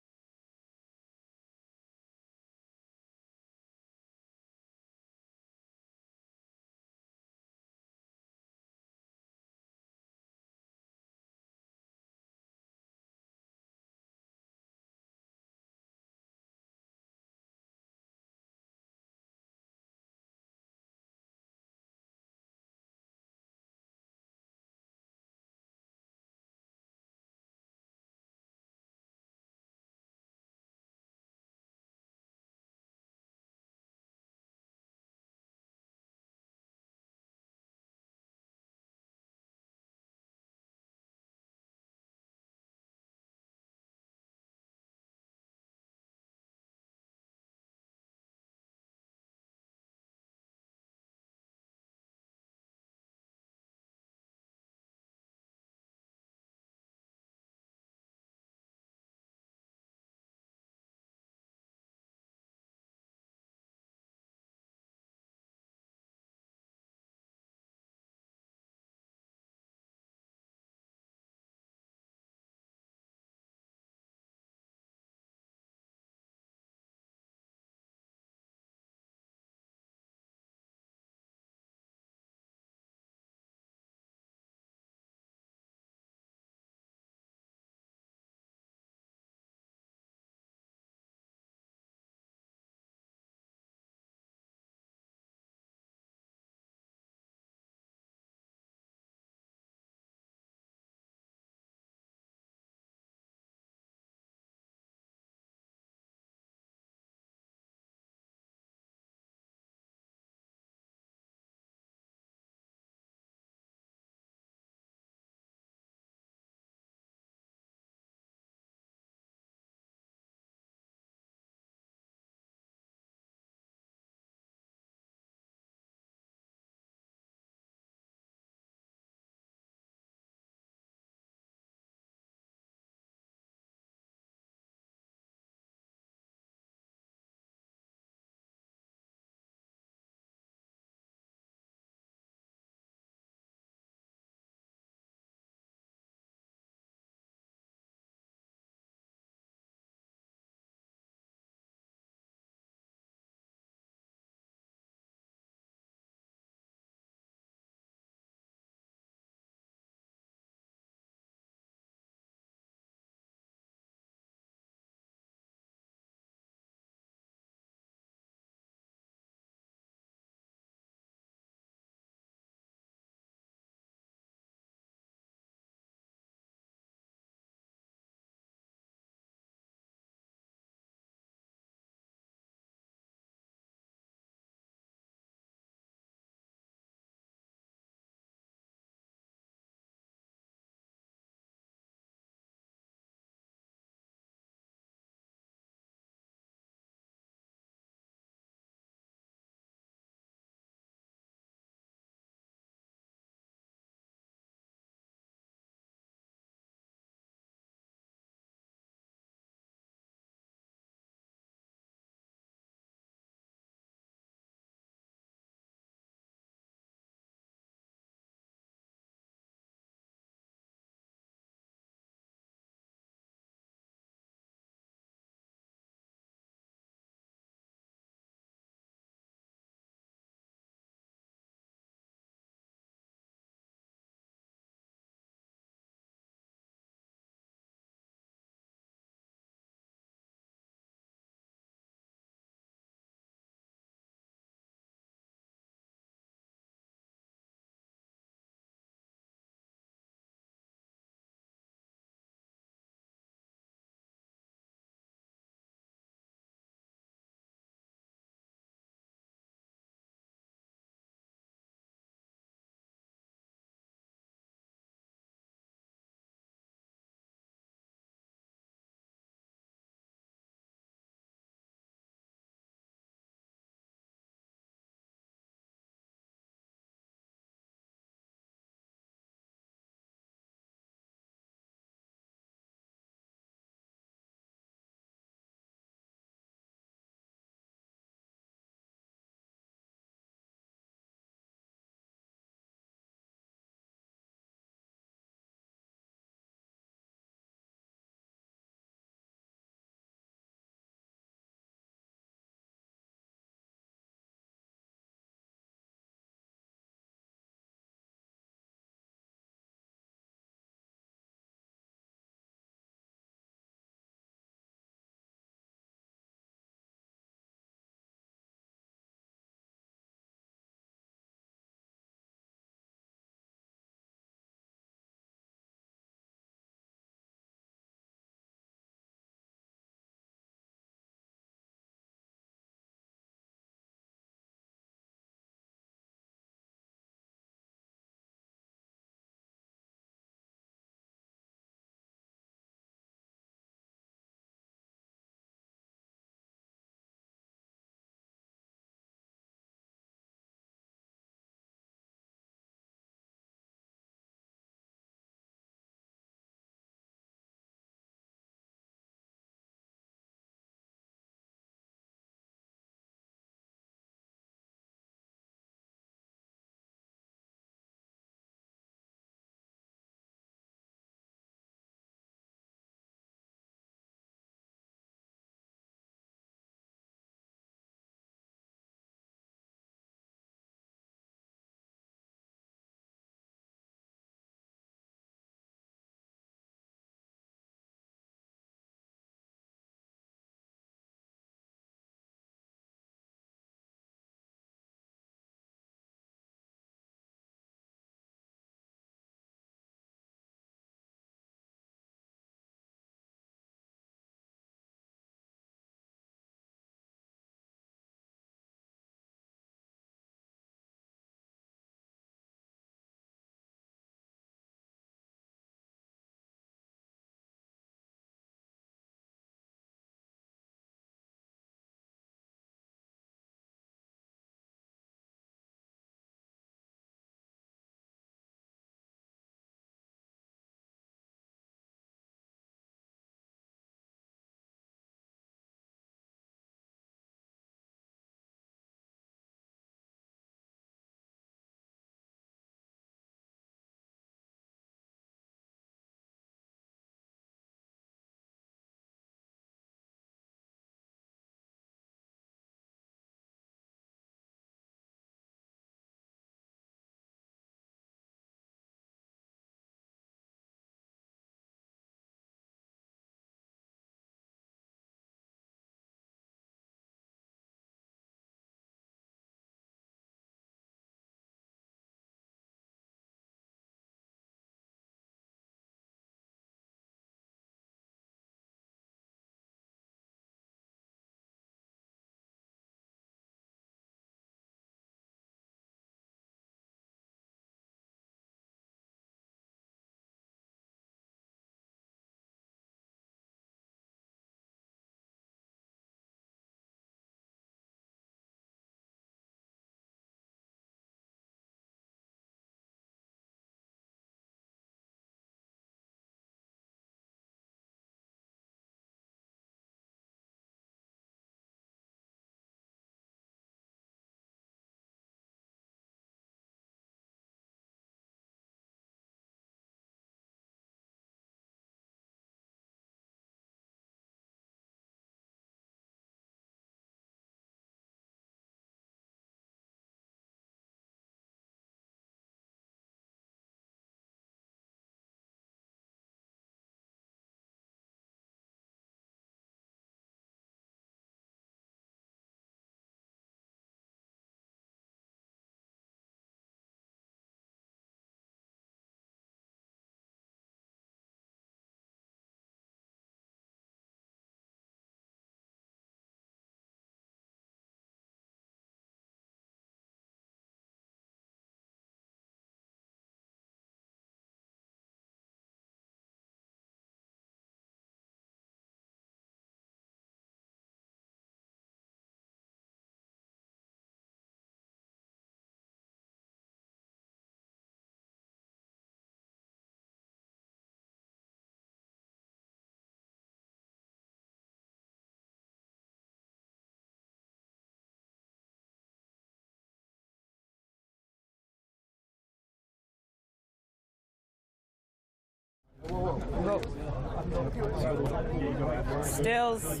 Stills.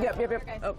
Yep. Oh.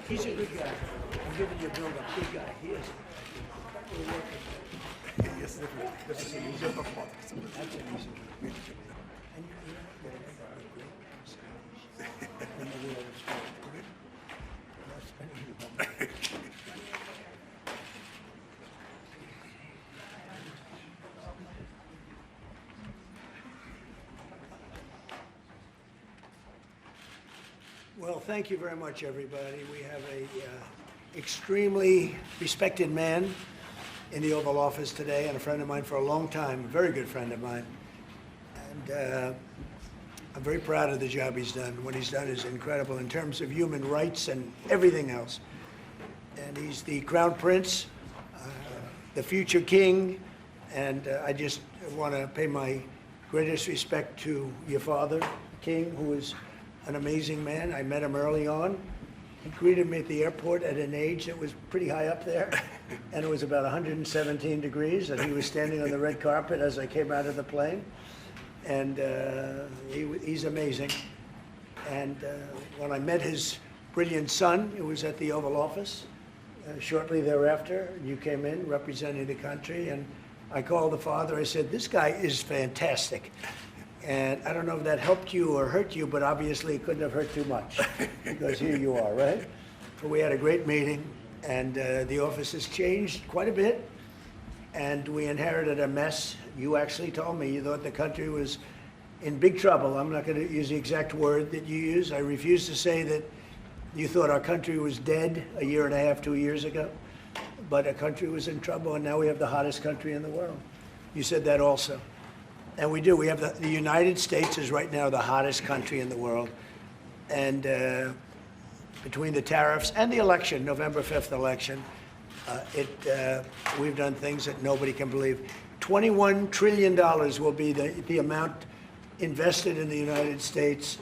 He's a good guy. I'm giving you a build-up. Good guy. He is. Yes, this is an easier performance. That's an easy one. Well, thank you very much, everybody. We have a extremely respected man in the Oval Office today, and a friend of mine for a long time, a very good friend of mine. And I'm very proud of the job he's done. What he's done is incredible in terms of human rights and everything else. And he's the Crown Prince, the future king, and I just want to pay my greatest respect to your father, King, who is an amazing man. I met him early on. He greeted me at the airport at an age that was pretty high up there, and it was about 117 degrees, and he was standing on the red carpet as I came out of the plane. And he's amazing. And when I met his brilliant son, it was at the Oval Office. Shortly thereafter, you came in representing the country, and I called the father. I said, "This guy is fantastic." And I don't know if that helped you or hurt you, but obviously it couldn't have hurt too much, because here you are, right? But we had a great meeting, and the office has changed quite a bit, and we inherited a mess. You actually told me you thought the country was in big trouble. I'm not going to use the exact word that you use. I refuse to say that you thought our country was dead a year and a half, 2 years ago, but our country was in trouble, and now we have the hottest country in the world. You said that also. And we do. We have the United States is right now the hottest country in the world. And between the tariffs and the election, November 5th election, we've done things that nobody can believe. $21 trillion will be the amount invested in the United States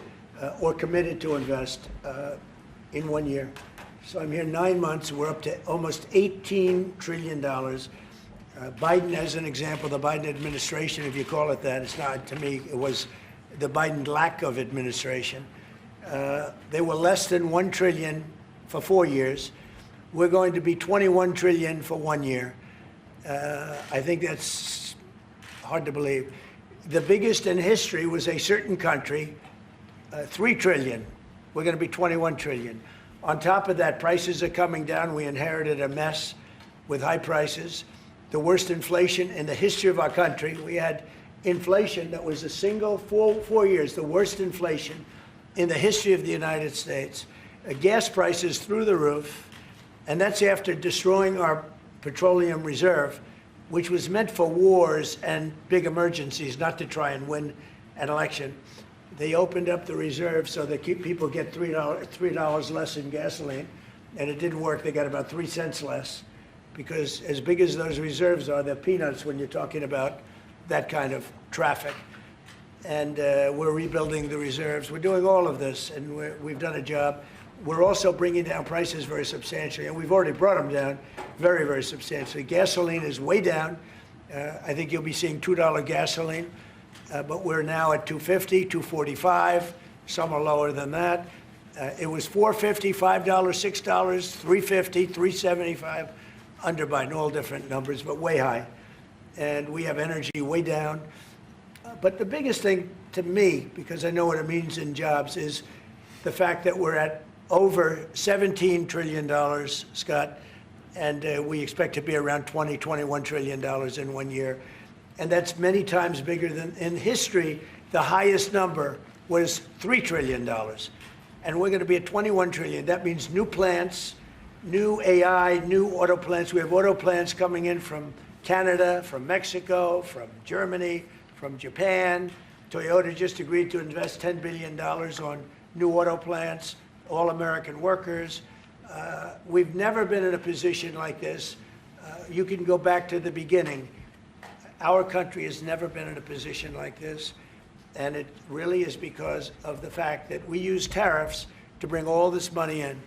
or committed to invest in 1 year. So I'm here 9 months. We're up to almost $18 trillion. Biden, as an example, the Biden administration, if you call it that, it's not, to me, it was the Biden lack of administration. They were less than $1 trillion for 4 years. We're going to be $21 trillion for 1 year. I think that's hard to believe. The biggest in history was a certain country, $3 trillion. We're going to be $21 trillion. On top of that, prices are coming down. We inherited a mess with high prices. The worst inflation in the history of our country. We had inflation that was a single 4 years, the worst inflation in the history of the United States. Gas prices through the roof, and that's after destroying our petroleum reserve, which was meant for wars and big emergencies, not to try and win an election. They opened up the reserve so that people get $3 less in gasoline, and it didn't work. They got about 3 cents less, because as big as those reserves are, they're peanuts when you're talking about that kind of traffic. And we're rebuilding the reserves. We're doing all of this, and we've done a job. We're also bringing down prices very substantially, and we've already brought them down very, very substantially. Gasoline is way down. I think you'll be seeing $2 gasoline, but we're now at $2.50, $2.45. Some are lower than that. It was $4.50, $5, $6, $3.50, $3.75. Under Biden, all different numbers, but way high. And we have energy way down. But the biggest thing to me, because I know what it means in jobs, is the fact that we're at over $17 trillion, Scott, and we expect to be around $21 trillion in 1 year. And that's many times bigger than, in history, the highest number was $3 trillion. And we're going to be at $21 trillion. That means new plants, new AI, new auto plants. We have auto plants coming in from Canada, from Mexico, from Germany, from Japan. Toyota just agreed to invest $10 billion on new auto plants, all American workers. We've never been in a position like this. You can go back to the beginning. Our country has never been in a position like this. And it really is because of the fact that we use tariffs to bring all this money in.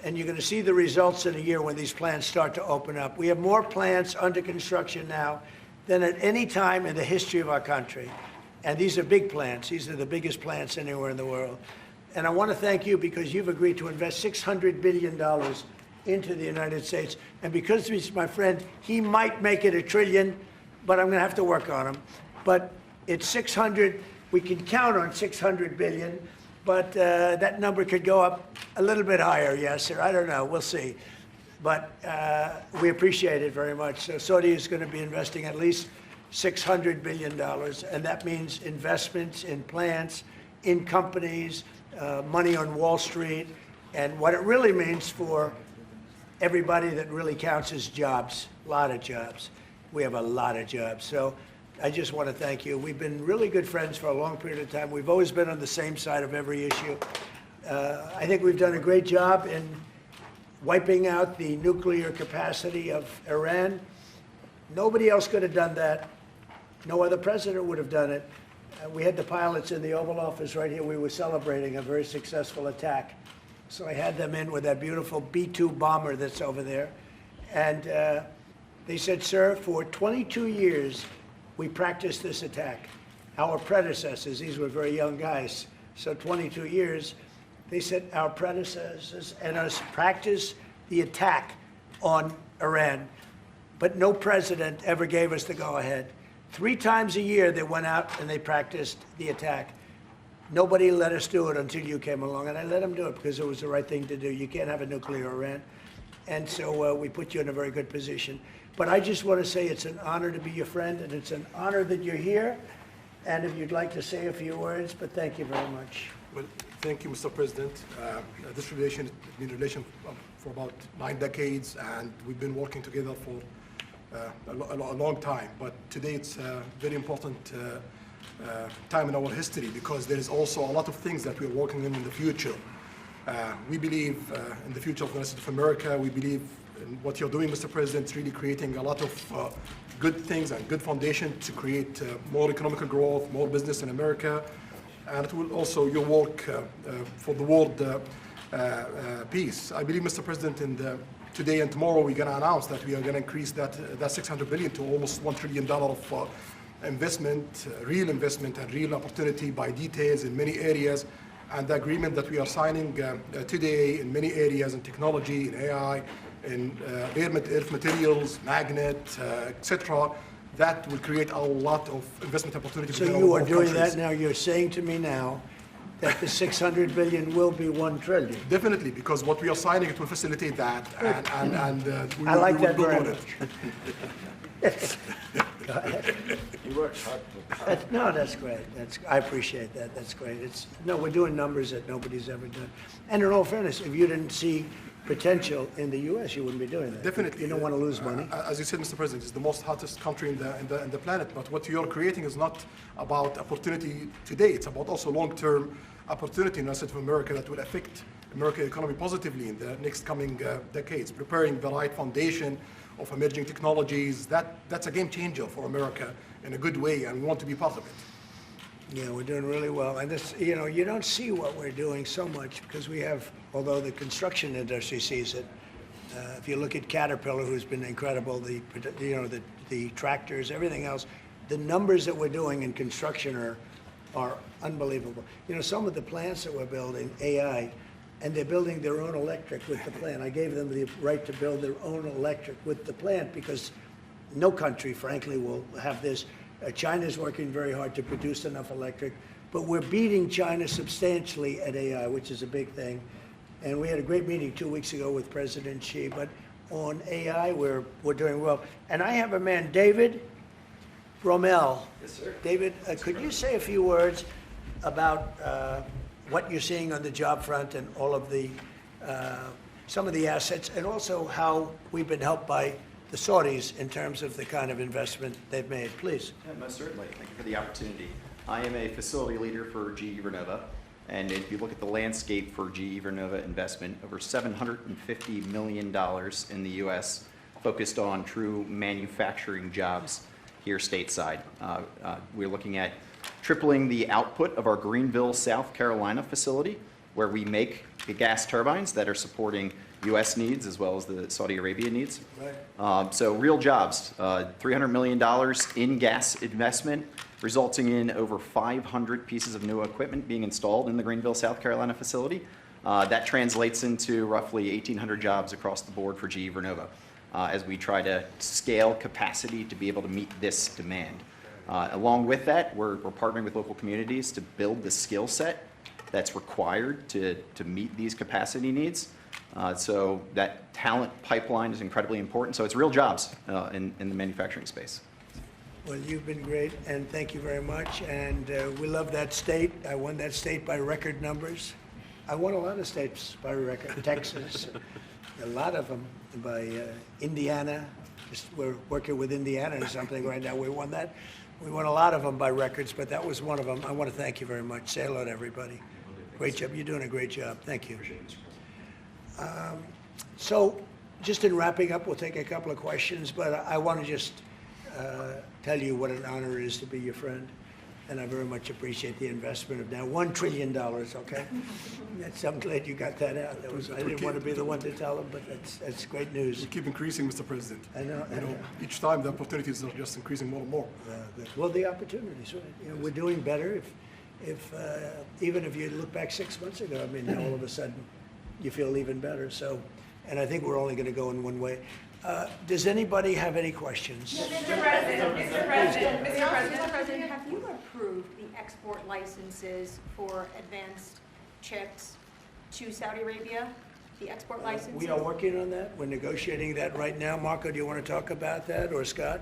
And you're going to see the results in a year when these plants start to open up. We have more plants under construction now than at any time in the history of our country. And these are big plants. These are the biggest plants anywhere in the world. And I want to thank you because you've agreed to invest $600 billion into the United States. And because he's my friend, he might make it $1 trillion, but I'm going to have to work on him. But it's 600. We can count on 600 billion, but that number could go up a little bit higher, yes, sir. I don't know. We'll see. But we appreciate it very much. So Saudi is going to be investing at least $600 billion, and that means investments in plants, in companies, money on Wall Street, and what it really means for everybody that really counts is jobs, a lot of jobs. We have a lot of jobs. So I just want to thank you. We've been really good friends for a long period of time. We've always been on the same side of every issue. I think we've done a great job in wiping out the nuclear capacity of Iran. Nobody else could have done that. No other president would have done it. We had the pilots in the Oval Office right here. We were celebrating a very successful attack. So I had them in with that beautiful B-2 bomber that's over there. And they said, sir, for 22 years, we practiced this attack. Our predecessors, these were very young guys, so 22 years, they said our predecessors and us practiced the attack on Iran, but no president ever gave us the go-ahead. 3 times a year they went out and they practiced the attack. Nobody let us do it until you came along, and I let them do it because it was the right thing to do. You can't have a nuclear Iran. And so we put you in a very good position. But I just want to say it's an honor to be your friend, and it's an honor that you're here. And if you'd like to say a few words, but thank you very much. Well, thank you, Mr. President. This relation has been a relation for about 9 decades, and we've been working together for a long time. But today it's a very important time in our history because there is also a lot of things that we're working on in the future. We believe in the future of the United States of America. We believe in what you're doing, Mr. President, really creating a lot of good things and good foundation to create more economic growth, more business in America. And it will also your work for the world peace. I believe, Mr. President, today and tomorrow we're going to announce that we are going to increase that $600 billion to almost $1 trillion of investment, real investment and real opportunity by details in many areas. And the agreement that we are signing today in many areas in technology, in AI, in earth materials, magnet, etc., that will create a lot of investment opportunities. So you are doing that now. You're saying to me now that the $600 billion will be $1 trillion. Definitely, because what we are signing, it will facilitate that, and we I like that will very build on much. it. Go ahead. You worked hard. No, that's great. I appreciate that. That's great. We're doing numbers that nobody's ever done. And in all fairness, if you didn't see potential in the U.S., you wouldn't be doing that. Definitely. You don't want to lose money. As you said, Mr. President, it's the most hottest country in the planet. But what you're creating is not about opportunity today. It's about also long-term opportunity in the United States of America that will affect American economy positively in the next coming decades. Preparing the right foundation of emerging technologies, that's a game changer for America in a good way, and we want to be part of it. Yeah, we're doing really well. And this, you don't see what we're doing so much because we have, although the construction industry sees it. If you look at Caterpillar, who's been incredible, the tractors, everything else, the numbers that we're doing in construction are unbelievable. Some of the plants that we're building, AI, and they're building their own electric with the plant. I gave them the right to build their own electric with the plant because no country, frankly, will have this. China's working very hard to produce enough electric, but we're beating China substantially at AI, which is a big thing. And we had a great meeting 2 weeks ago with President Xi, but on AI, we're doing well. And I have a man, David Rommel. Yes, sir. David, could you say a few words about what you're seeing on the job front and all of the, some of the assets, and also how we've been helped by the Saudis in terms of the kind of investment they've made, please. Yeah, most certainly. Thank you for the opportunity. I am a facility leader for GE Vernova, and if you look at the landscape for GE Vernova investment, over $750 million in the U.S. focused on true manufacturing jobs here stateside. We're looking at tripling the output of our Greenville, South Carolina facility where we make the gas turbines that are supporting U.S. needs as well as the Saudi Arabia needs. So real jobs, $300 million in gas investment, resulting in over 500 pieces of new equipment being installed in the Greenville, South Carolina facility. That translates into roughly 1,800 jobs across the board for GE Vernova as we try to scale capacity to be able to meet this demand. Along with that, we're partnering with local communities to build the skill set that's required to meet these capacity needs. So that talent pipeline is incredibly important. So it's real jobs in the manufacturing space. Well, you've been great, and thank you very much. And we love that state. I won that state by record numbers. I won a lot of states by record. Texas, a lot of them by Indiana. Just we're working with Indiana or something right now. We won that. We won a lot of them by records, but that was one of them. I want to thank you very much. Say hello to everybody. Great job. You're doing a great job. Thank you. So just in wrapping up, we'll take a couple of questions, but I want to just tell you what an honor it is to be your friend. And I very much appreciate the investment of now $1 trillion, okay? I'm glad you got that out. I didn't want to be the one to tell them, but that's great news. We keep increasing, Mr. President. I know. Each time the opportunities are just increasing more and more. Well, the opportunities, right? You know, we're doing better. Even if you look back 6 months ago, I mean, all of a sudden you feel even better. So, and I think we're only going to go in one way. Does anybody have any questions? Mr. President, have you approved the export licenses for advanced chips to Saudi Arabia? The export licenses? We are working on that. We're negotiating that right now. Marco, do you want to talk about that, or Scott?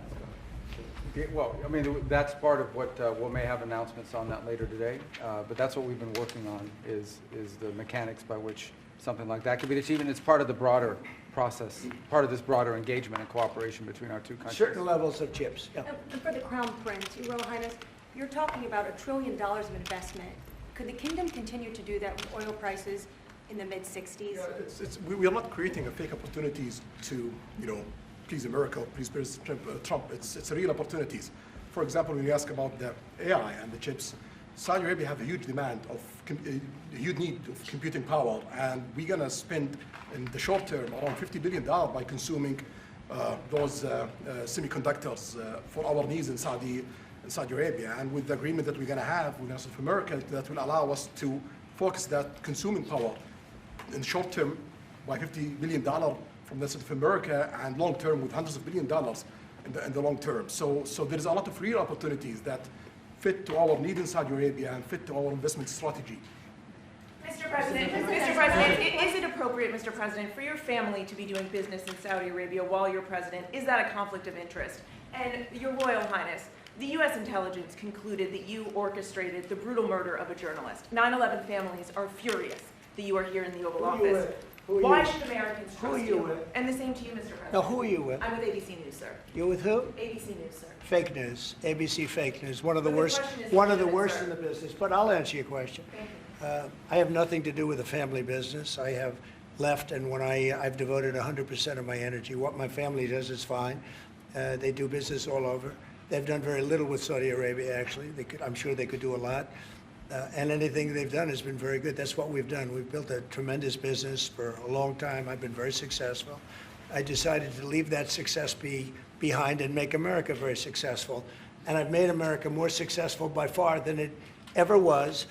Yeah, well, I mean, that's part of what we may have announcements on that later today. But that's what we've been working on is the mechanics by which something like that could be achieved. And it's part of the broader process, part of this broader engagement and cooperation between our two countries. Certain levels of chips. Yeah. And for the Crown Prince, Your Royal Highness, you're talking about $1 trillion of investment. Could the kingdom continue to do that with oil prices in the mid-60s? Yeah, we are not creating fake opportunities to, please America, please President Trump. It's real opportunities. For example, when you ask about the AI and the chips, Saudi Arabia have a huge demand of, a huge need of computing power, and we're going to spend in the short term around $50 billion by consuming those semiconductors for our needs in Saudi Arabia. And with the agreement that we're going to have with South America, that will allow us to focus that consuming power in the short term by $50 billion from the South America, and long term with hundreds of billions of dollars in the long term. So there is a lot of real opportunities that fit to our need in Saudi Arabia and fit to our investment strategy. Mr. President, is it appropriate, Mr. President, for your family to be doing business in Saudi Arabia while you're president? Is that a conflict of interest? And Your Royal Highness, the U.S. intelligence concluded that you orchestrated the brutal murder of a journalist. 9/11 families are furious that you are here in the Oval Office. Why should Americans trust you? And the same to you, Mr. President. Now, who are you with? I'm with ABC News, sir. You're with who? ABC News, sir. Fake news, ABC fake news, one of the worst in the business. But I'll answer your question. I have nothing to do with the family business. I have left, and when I've devoted 100% of my energy. What my family does is fine. They do business all over. They've done very little with Saudi Arabia, actually. I'm sure they could do a lot. And anything they've done has been very good. That's what we've done. We've built a tremendous business for a long time. I've been very successful. I decided to leave that success behind and make America very successful. And I've made America more successful by far than it ever was,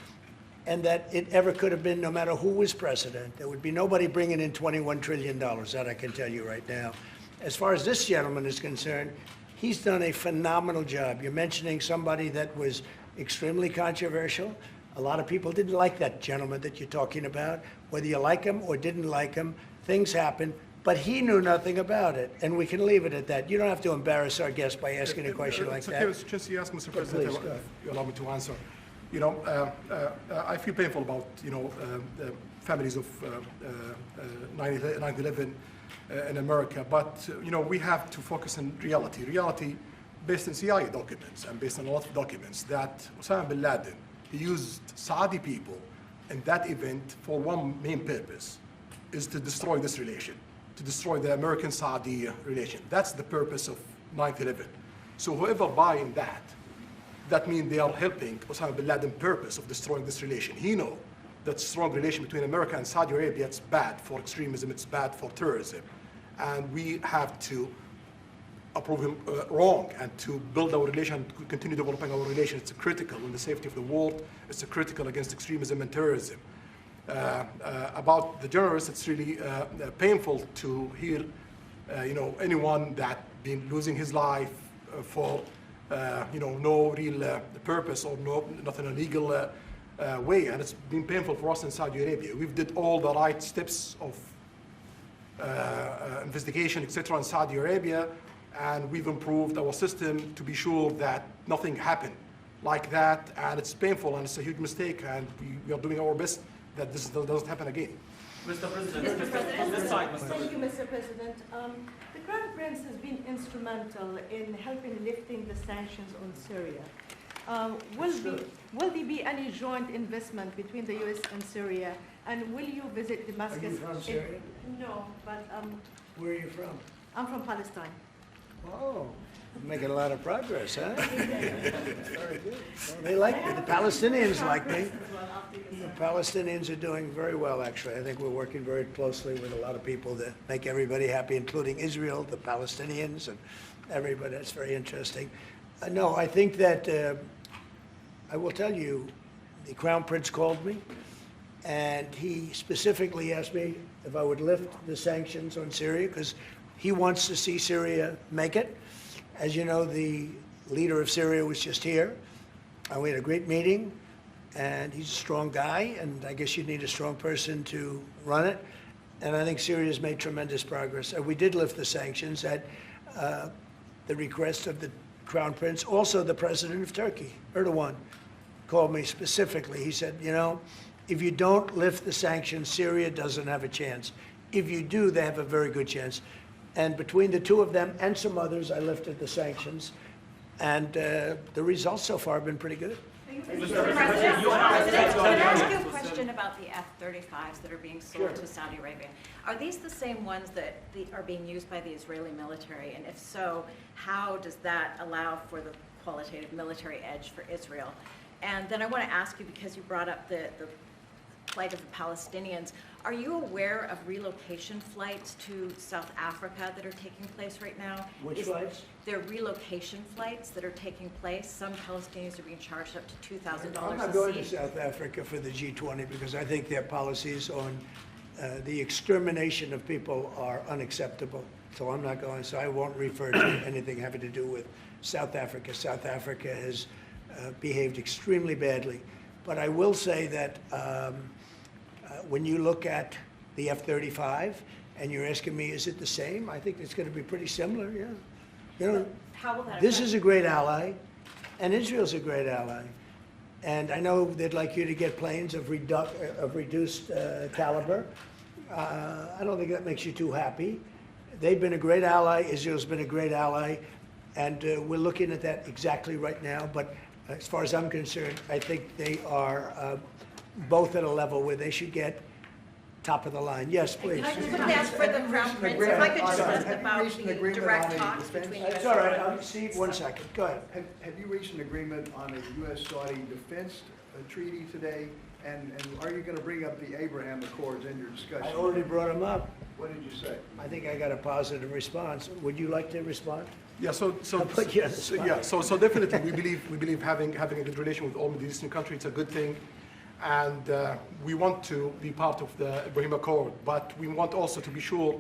and that it ever could have been, no matter who was president. There would be nobody bringing in $21 trillion, that I can tell you right now. As far as this gentleman is concerned, he's done a phenomenal job. You're mentioning somebody that was extremely controversial. A lot of people didn't like that gentleman that you're talking about. Whether you like him or didn't like him, things happen. But he knew nothing about it, and we can leave it at that. You don't have to embarrass our guest by asking a question like that. Okay, since you asked, Mr. President, if you allow me to answer. I feel painful about the families of 9/11 in America, but we have to focus on reality. Reality based on CIA documents and based on a lot of documents that Osama bin Laden, he used Saudi people in that event for one main purpose, is to destroy this relation, to destroy the American-Saudi relation. That's the purpose of 9/11. So whoever buying that means they are helping Osama bin Laden's purpose of destroying this relation. He knows that strong relation between America and Saudi Arabia, it's bad for extremism, it's bad for terrorism. And we have to approve him wrong and to build our relation, to continue developing our relation. It's critical in the safety of the world. It's critical against extremism and terrorism. About the journalists, it's really painful to hear, anyone that been losing his life for, no real purpose or nothing illegal way, and it's been painful for us in Saudi Arabia. We've did all the right steps of investigation, etc. in Saudi Arabia, and we've improved our system to be sure that nothing happened like that, and it's painful and it's a huge mistake, and we are doing our best that this doesn't happen again. Mr. President, Thank you, Mr. President. The Crown Prince has been instrumental in helping lifting the sanctions on Syria. Will there be any joint investment between the U.S. and Syria? And will you visit Damascus? Are you from Syria? No, but Where are you from? I'm from Palestine. Oh, making a lot of progress, huh? Very good. Well, they like me. The Palestinians like me. The Palestinians are doing very well, actually. I think we're working very closely with a lot of people that make everybody happy, including Israel, the Palestinians, and everybody. That's very interesting. No, I think that I will tell you, the Crown Prince called me, and he specifically asked me if I would lift the sanctions on Syria, because he wants to see Syria make it. As you know, the leader of Syria was just here, and we had a great meeting, and he's a strong guy, and I guess you need a strong person to run it. And I think Syria's made tremendous progress. We did lift the sanctions at the request of the Crown Prince. Also, the president of Turkey, Erdogan, called me specifically. He said, if you don't lift the sanctions, Syria doesn't have a chance. If you do, they have a very good chance. And between the two of them and some others, I lifted the sanctions. And the results so far have been pretty good. Mr. President, can I ask you a question about the F-35s that are being sold to Saudi Arabia? Are these the same ones that are being used by the Israeli military? And if so, how does that allow for the qualitative military edge for Israel? And then I want to ask you, because you brought up the plight of the Palestinians, are you aware of relocation flights to South Africa that are taking place right now? Which flights? There are relocation flights that are taking place. Some Palestinians are being charged up to $2,000 a seat. I'm not going to South Africa for the G20 because I think their policies on the extermination of people are unacceptable. So I'm not going, so I won't refer to anything having to do with South Africa. South Africa has behaved extremely badly. But I will say that when you look at the F-35 and you're asking me, is it the same? I think it's going to be pretty similar, yeah. How will that This affect? is a great ally, and Israel's a great ally. And I know they'd like you to get planes of reduced caliber. I don't think that makes you too happy. They've been a great ally. Israel's been a great ally. And we're looking at that exactly right now. But as far as I'm concerned, I think they are both at a level where they should get top of the line. Yes, please. Can I just quickly ask for the Crown Prince, if I could just ask about the direct talks between U.S. It's all right. Steve, 1 second. Go ahead. Have you reached an agreement on a U.S.-Saudi defense treaty today? And are you going to bring up the Abraham Accords in your discussion? I already brought them up. What did you say? I think I got a positive response. Would you like to respond? Yeah, so definitely we believe having a good relation with all Middle Eastern countries, it's a good thing. And we want to be part of the Abraham Accord, but we want also to be sure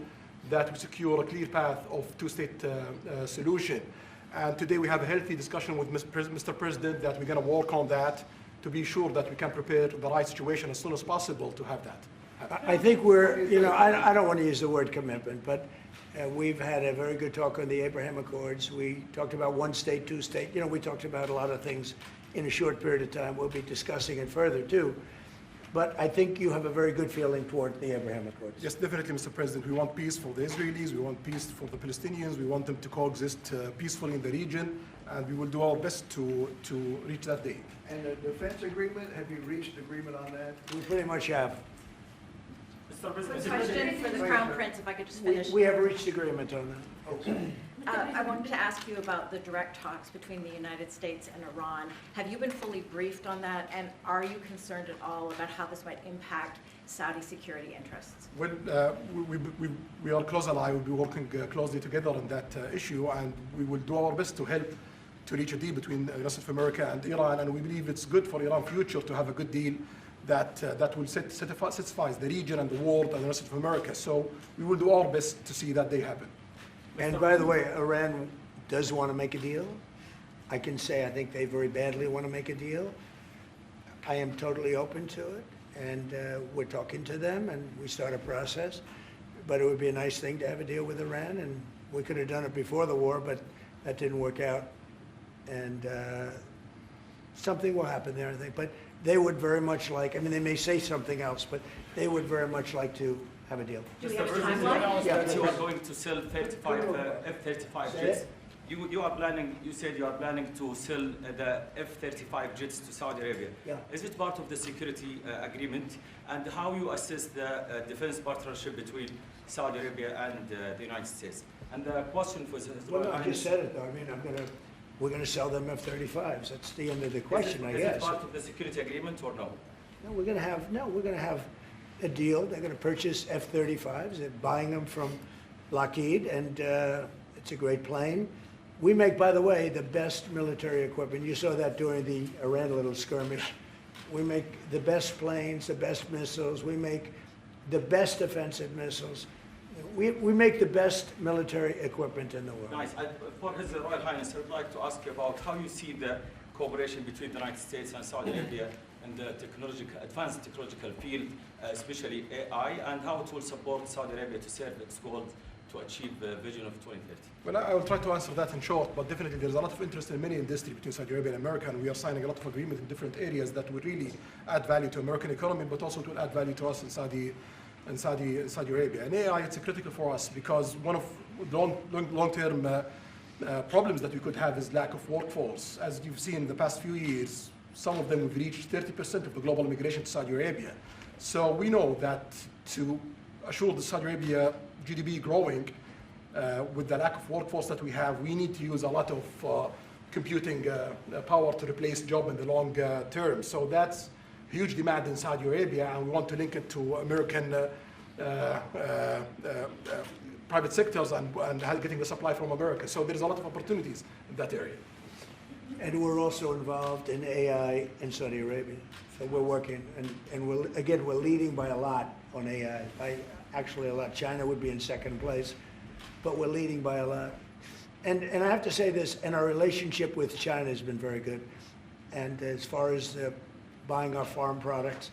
that we secure a clear path of two-state solution. And today we have a healthy discussion with Mr. President that we're going to work on that to be sure that we can prepare the right situation as soon as possible to have that. I think we're, I don't want to use the word commitment, but we've had a very good talk on the Abraham Accords. We talked about one state, two state. We talked about a lot of things in a short period of time. We'll be discussing it further too. But I think you have a very good feeling toward the Abraham Accords. Yes, definitely, Mr. President. We want peace for the Israelis. We want peace for the Palestinians. We want them to coexist peacefully in the region. And we will do our best to reach that day. And the defense agreement, have you reached agreement on that? We pretty much have. Quick question for the Crown Prince, if I could just finish. We have reached agreement on that. Mr. I wanted to ask you about the direct talks between the United States and Iran. Have you been fully briefed on that, and are you concerned at all about how this might impact Saudi security interests? Well, we are close ally. We'll be working closely together on that issue, and we will do our best to help to reach a deal between the United States of America and Iran. And we believe it's good for Iran's future to have a good deal that will satisfy the region and the world and the United States of America. So we will do our best to see that day happen. And by the way, Iran does want to make a deal. I can say I think they very badly want to make a deal. I am totally open to it, and we're talking to them, and we start a process. But it would be a nice thing to have a deal with Iran, and we could have done it before the war, but that didn't work out. And something will happen there, I think. But they would very much like, I mean, they may say something else, but they would very much like to have a deal. Mr. President, you announced that you are going to sell 35 F-35 jets. You said you are planning to sell the F-35 jets to Saudi Arabia. Yeah. Is it part of the security agreement? And how you assess the defense partnership between Saudi Arabia and the United States? And the question for Well, no, I just said it, though. I mean, we're going to sell them F-35s. That's the end of the question, I guess. Is it part of the security agreement or no? No, we're going to have a deal. They're going to purchase F-35s. They're buying them from Lockheed, and it's a great plane. We make, by the way, the best military equipment. You saw that during the Iran little skirmish. We make the best planes, the best missiles. We make the best offensive missiles. We make the best military equipment in the world. Nice. For His Royal Highness, I would like to ask you about how you see the cooperation between the United States and Saudi Arabia in the advanced technological field, especially AI, and how it will support Saudi Arabia to serve its goals to achieve the vision of 2030. Well, I will try to answer that in short, but definitely there's a lot of interest in many industries between Saudi Arabia and America, and we are signing a lot of agreements in different areas that will really add value to American economy, but also to add value to us in Saudi Arabia. And AI, it's critical for us because one of the long-term problems that we could have is lack of workforce. As you've seen in the past few years, some of them have reached 30% of the global immigration to Saudi Arabia. So we know that to assure the Saudi Arabia GDP growing with the lack of workforce that we have, we need to use a lot of computing power to replace job in the long term. So that's huge demand in Saudi Arabia, and we want to link it to American private sectors and getting the supply from America. So there's a lot of opportunities in that area. And we're also involved in AI in Saudi Arabia. So we're working, and we're leading by a lot on AI. Actually a lot. China would be in second place, but we're leading by a lot. And I have to say this, and our relationship with China has been very good. And as far as buying our farm products,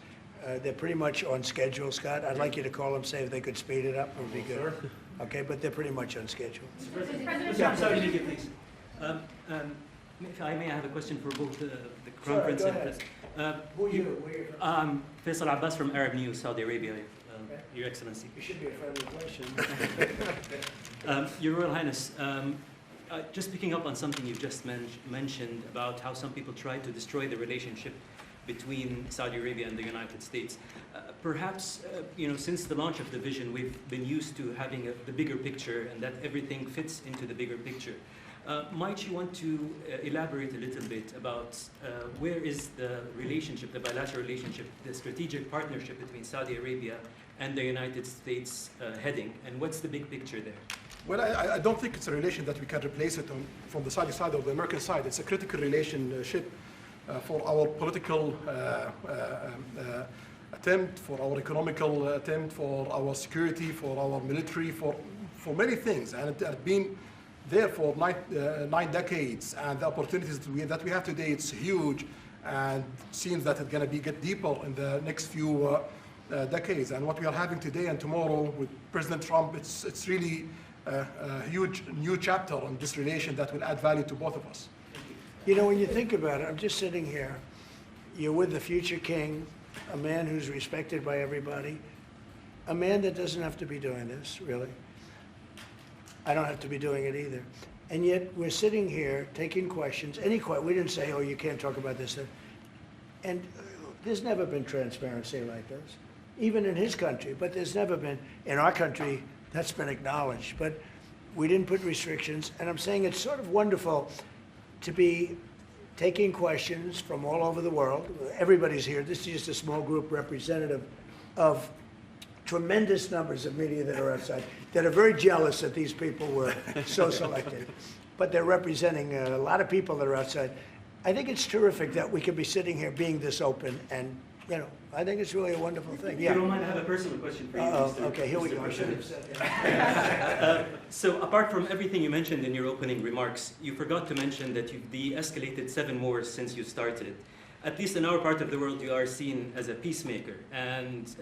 they're pretty much on schedule, Scott. I'd like you to call them, say if they could speed it up, it would be good. Okay, but they're pretty much on schedule. I'm sorry, please. If I may, I have a question for both the Crown Prince and President. Who are you? Faisal Abbas from Arab News, Saudi Arabia, Your Excellency. It should be a friendly question. Your Royal Highness, just picking up on something you've just mentioned about how some people try to destroy the relationship between Saudi Arabia and the United States. Perhaps, since the launch of the vision, we've been used to having the bigger picture and that everything fits into the bigger picture. Might you want to elaborate a little bit about where is the relationship, the bilateral relationship, the strategic partnership between Saudi Arabia and the United States heading, and what's the big picture there? Well, I don't think it's a relation that we can replace it from the Saudi side or the American side. It's a critical relationship for our political attempt, for our economical attempt, for our security, for our military, for many things. And it has been there for 9 decades, and the opportunities that we have today, it's huge, and seems that it's going to get deeper in the next few decades. And what we are having today and tomorrow with President Trump, it's really a huge new chapter on this relation that will add value to both of us. When you think about it, I'm just sitting here. You're with the future king, a man who's respected by everybody, a man that doesn't have to be doing this, really. I don't have to be doing it either. And yet we're sitting here taking questions, we didn't say, oh, you can't talk about this. And there's never been transparency like this, even in his country, but there's never been, in our country, that's been acknowledged. But We didn't put restrictions, and I'm saying it's sort of wonderful to be taking questions from all over the world. Everybody's here. This is just a small group representative of tremendous numbers of media that are outside, that are very jealous that these people were so selected. But they're representing a lot of people that are outside. I think it's terrific that we could be sitting here being this open, and, you know, I think it's really a wonderful thing. If you don't mind, I have a personal question for you, Mr. Okay, here we Mr. go. I should have said President. So apart from everything you mentioned in your opening remarks, you forgot to mention that you've de-escalated 7 wars since you started. At least in our part of the world, you are seen as a peacemaker. And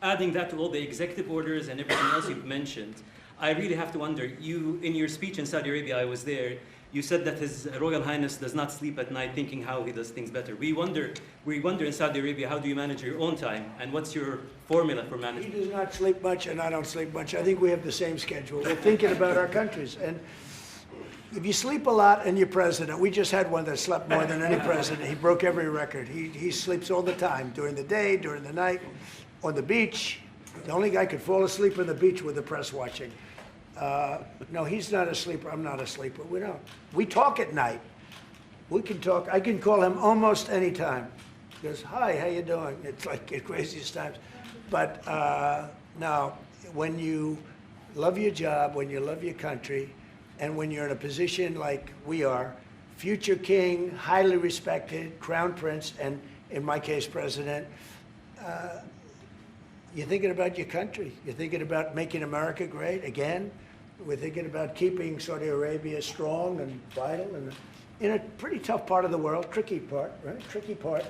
adding that to all the executive orders and everything else you've mentioned, I really have to wonder, in your speech in Saudi Arabia, I was there, you said that His Royal Highness does not sleep at night thinking how he does things better. We wonder in Saudi Arabia, how do you manage your own time, and what's your formula for management? He does not sleep much, and I don't sleep much. I think we have the same schedule. We're thinking about our countries. And if you sleep a lot and you're president, we just had one that slept more than any president. He broke every record. He sleeps all the time, during the day, during the night, on the beach. The only guy could fall asleep on the beach with the press watching. No, he's not a sleeper. I'm not a sleeper. We don't. We talk at night. We can talk. I can call him almost any time. He goes, "Hi, how you doing?" It's like the craziest times. But no, when you love your job, when you love your country, and when you're in a position like we are, future king, highly respected, crown prince, and in my case, president, you're thinking about your country. You're thinking about making America great again. We're thinking about keeping Saudi Arabia strong and vital, and in a pretty tough part of the world, tricky part, right? Tricky part,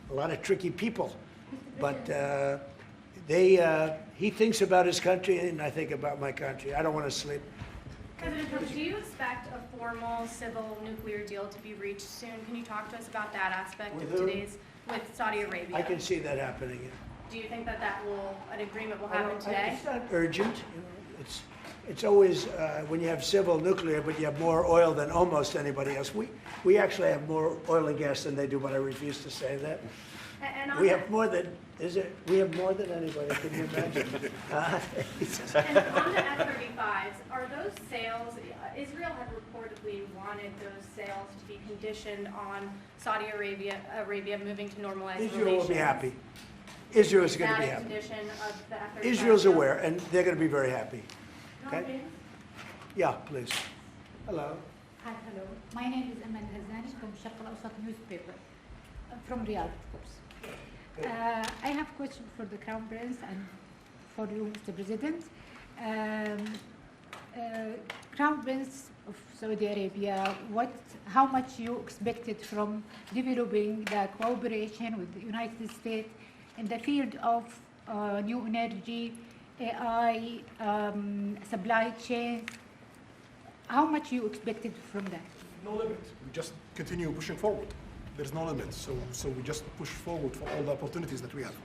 a lot of tricky people. But he thinks about his country, and I think about my country. I don't want to sleep. President Trump, do you expect a formal civil nuclear deal to be reached soon? Can you talk to us about that aspect With of who? with Saudi Arabia? I can see that happening. Yeah. Do you think that an agreement will happen today? It's not urgent. You know, it's always when you have civil nuclear, but you have more oil than almost anybody else. We actually have more oil and gas than they do, but I refuse to say that. And We have more than we have more than anybody. Can you imagine? And on the F-35s, are those sales? Israel had reportedly wanted those sales to be conditioned on Saudi Arabia moving to normalized relations. Israel will be happy. Israel is going to be happy. Condition of the F-35 Israel's deal? aware, and they're going to be very happy. Okay? Yeah, please. Hello. Hi, hello. My name is Amal Hazani from Sharq al-Awsat newspaper, from Riyadh, of course. I have a question for the Crown Prince and for you, Mr. President. Crown Prince of Saudi Arabia, how much you expected from developing the cooperation with the United States in the field of new energy, AI, supply chain? How much you expected from that? No limit. We just continue pushing forward. There's no limit. So we just push forward for all the opportunities that we have.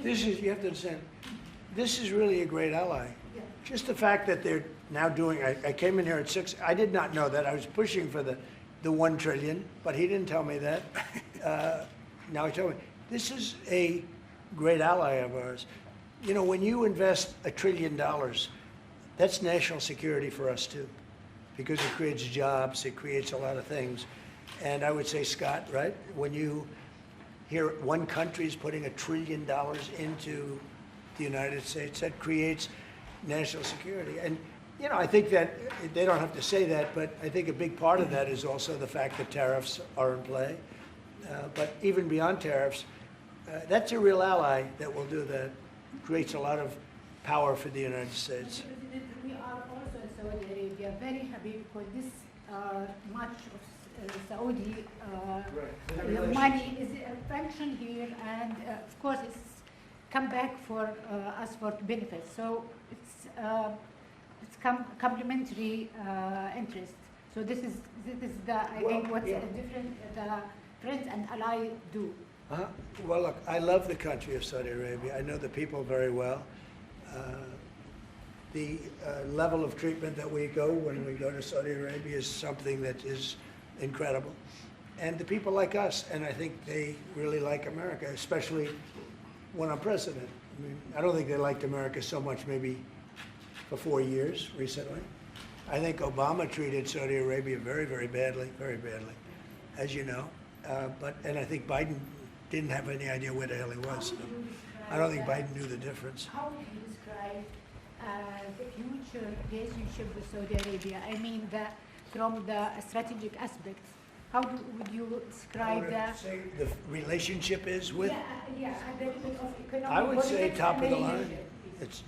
You have to understand, this is really a great ally. Just the fact that they're now doing, I came in here at 6, I did not know that. I was pushing for the 1 trillion, but he didn't tell me that. Now he told me. This is a great ally of ours. You know, when you invest $1 trillion, that's national security for us too, because it creates jobs, it creates a lot of things. And I would say, Scott, right, when you hear one country is putting $1 trillion into the United States, that creates national security. And, you know, I think that they don't have to say that, but I think a big part of that is also the fact that tariffs are in play. But even beyond tariffs, that's a real ally that will do that. Creates a lot of power for the United States. We are also in Saudi Arabia very happy because this much of Saudi money is functioned here, and of course it's come back for us for benefits. So it's complementary interest. So this is the I think what's different the friends and ally do. Well, look, I love the country of Saudi Arabia. I know the people very well. The level of treatment that we go when we go to Saudi Arabia is something that is incredible. And the people like us, and I think they really like America, especially when I'm president. I mean, I don't think they liked America so much maybe for 4 years recently. I think Obama treated Saudi Arabia very, very badly, as you know. And I think Biden didn't have any idea where the hell he was. I don't think Biden knew the difference. How would you describe the future relationship with Saudi Arabia? I mean, from the strategic aspects. How would you describe that? Say the relationship is with? Yeah, of economic, I would say politics, top of the and line. religion.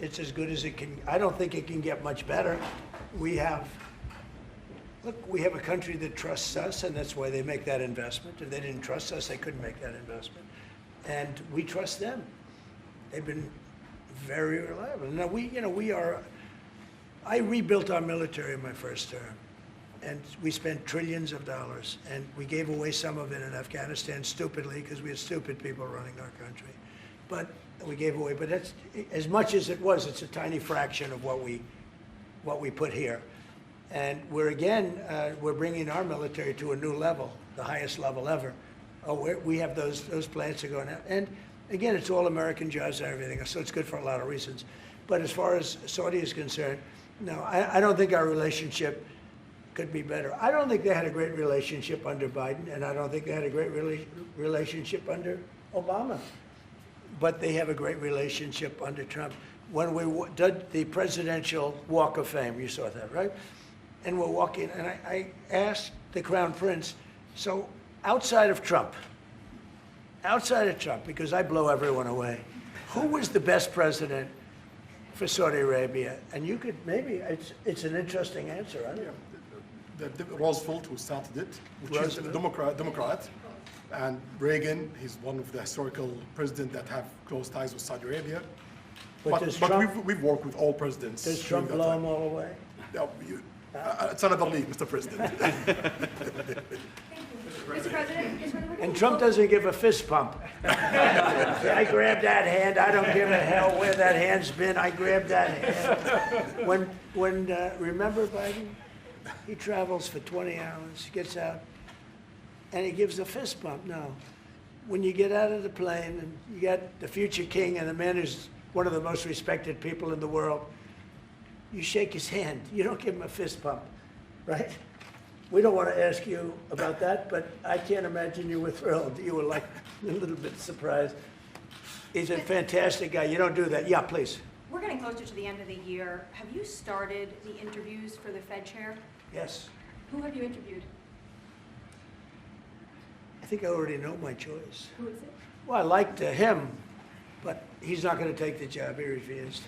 It's as good as it can. I don't think it can get much better. We have a country that trusts us, and that's why they make that investment. If they didn't trust us, they couldn't make that investment. And we trust them. They've been very reliable. Now I rebuilt our military in my first term, and we spent trillions of dollars, and we gave away some of it in Afghanistan stupidly because we had stupid people running our country. But we gave away, but that's as much as it was. It's a tiny fraction of what we put here, and we're bringing our military to a new level, the highest level ever. We have those plants are going out, and again, it's all American jobs and everything, so it's good for a lot of reasons. But as far as Saudi is concerned, no, I don't think our relationship could be better. I don't think they had a great relationship under Biden, and I don't think they had a great relationship under Obama. But they have a great relationship under Trump. When we did the Presidential Walk of Fame, you saw that, right? And we're walking, and I asked the Crown Prince, so outside of Trump, because I blow everyone away, who was the best president for Saudi Arabia? And you could maybe, it's an interesting answer, I don't know. The Roosevelt, who started it, which is a Roosevelt. Democrat. And Reagan, he's one of the historical presidents that have close ties with Saudi Arabia. But we've worked with all presidents. Does Trump blow them all away? No, it's another league, Mr. President. Mr. President, And Trump doesn't give a fist pump. I grabbed that hand. I don't give a hell where that hand's been. I grabbed that hand. Remember Biden? He travels for 20 hours, gets out, and he gives a fist bump. No. When you get out of the plane and you got the future king and the man who's one of the most respected people in the world, you shake his hand. You don't give him a fist bump, right? We don't want to ask you about that, but I can't imagine you were thrilled. You were like a little bit surprised. He's a fantastic guy. You don't do that. Yeah, please. we're getting closer to the end of the year. Have you started the interviews for the Fed chair? Yes. Who have you interviewed? I think I already know my choice. Who is it? Well, I liked him, but he's not going to take the job. He refused.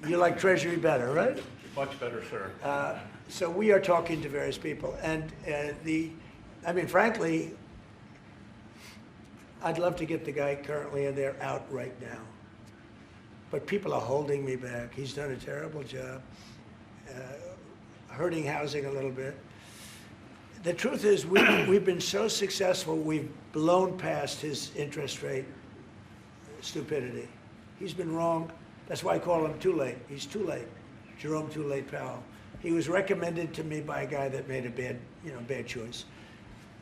You like Treasury better, right? Much better, sir. So we are talking to various people. And frankly, I'd love to get the guy currently in there out right now. But people are holding me back. He's done a terrible job, hurting housing a little bit. The truth is, we've been so successful, we've blown past his interest rate stupidity. He's been wrong. That's why I call him too late. He's too late. Jerome Too Late Powell. He was recommended to me by a guy that made a bad choice.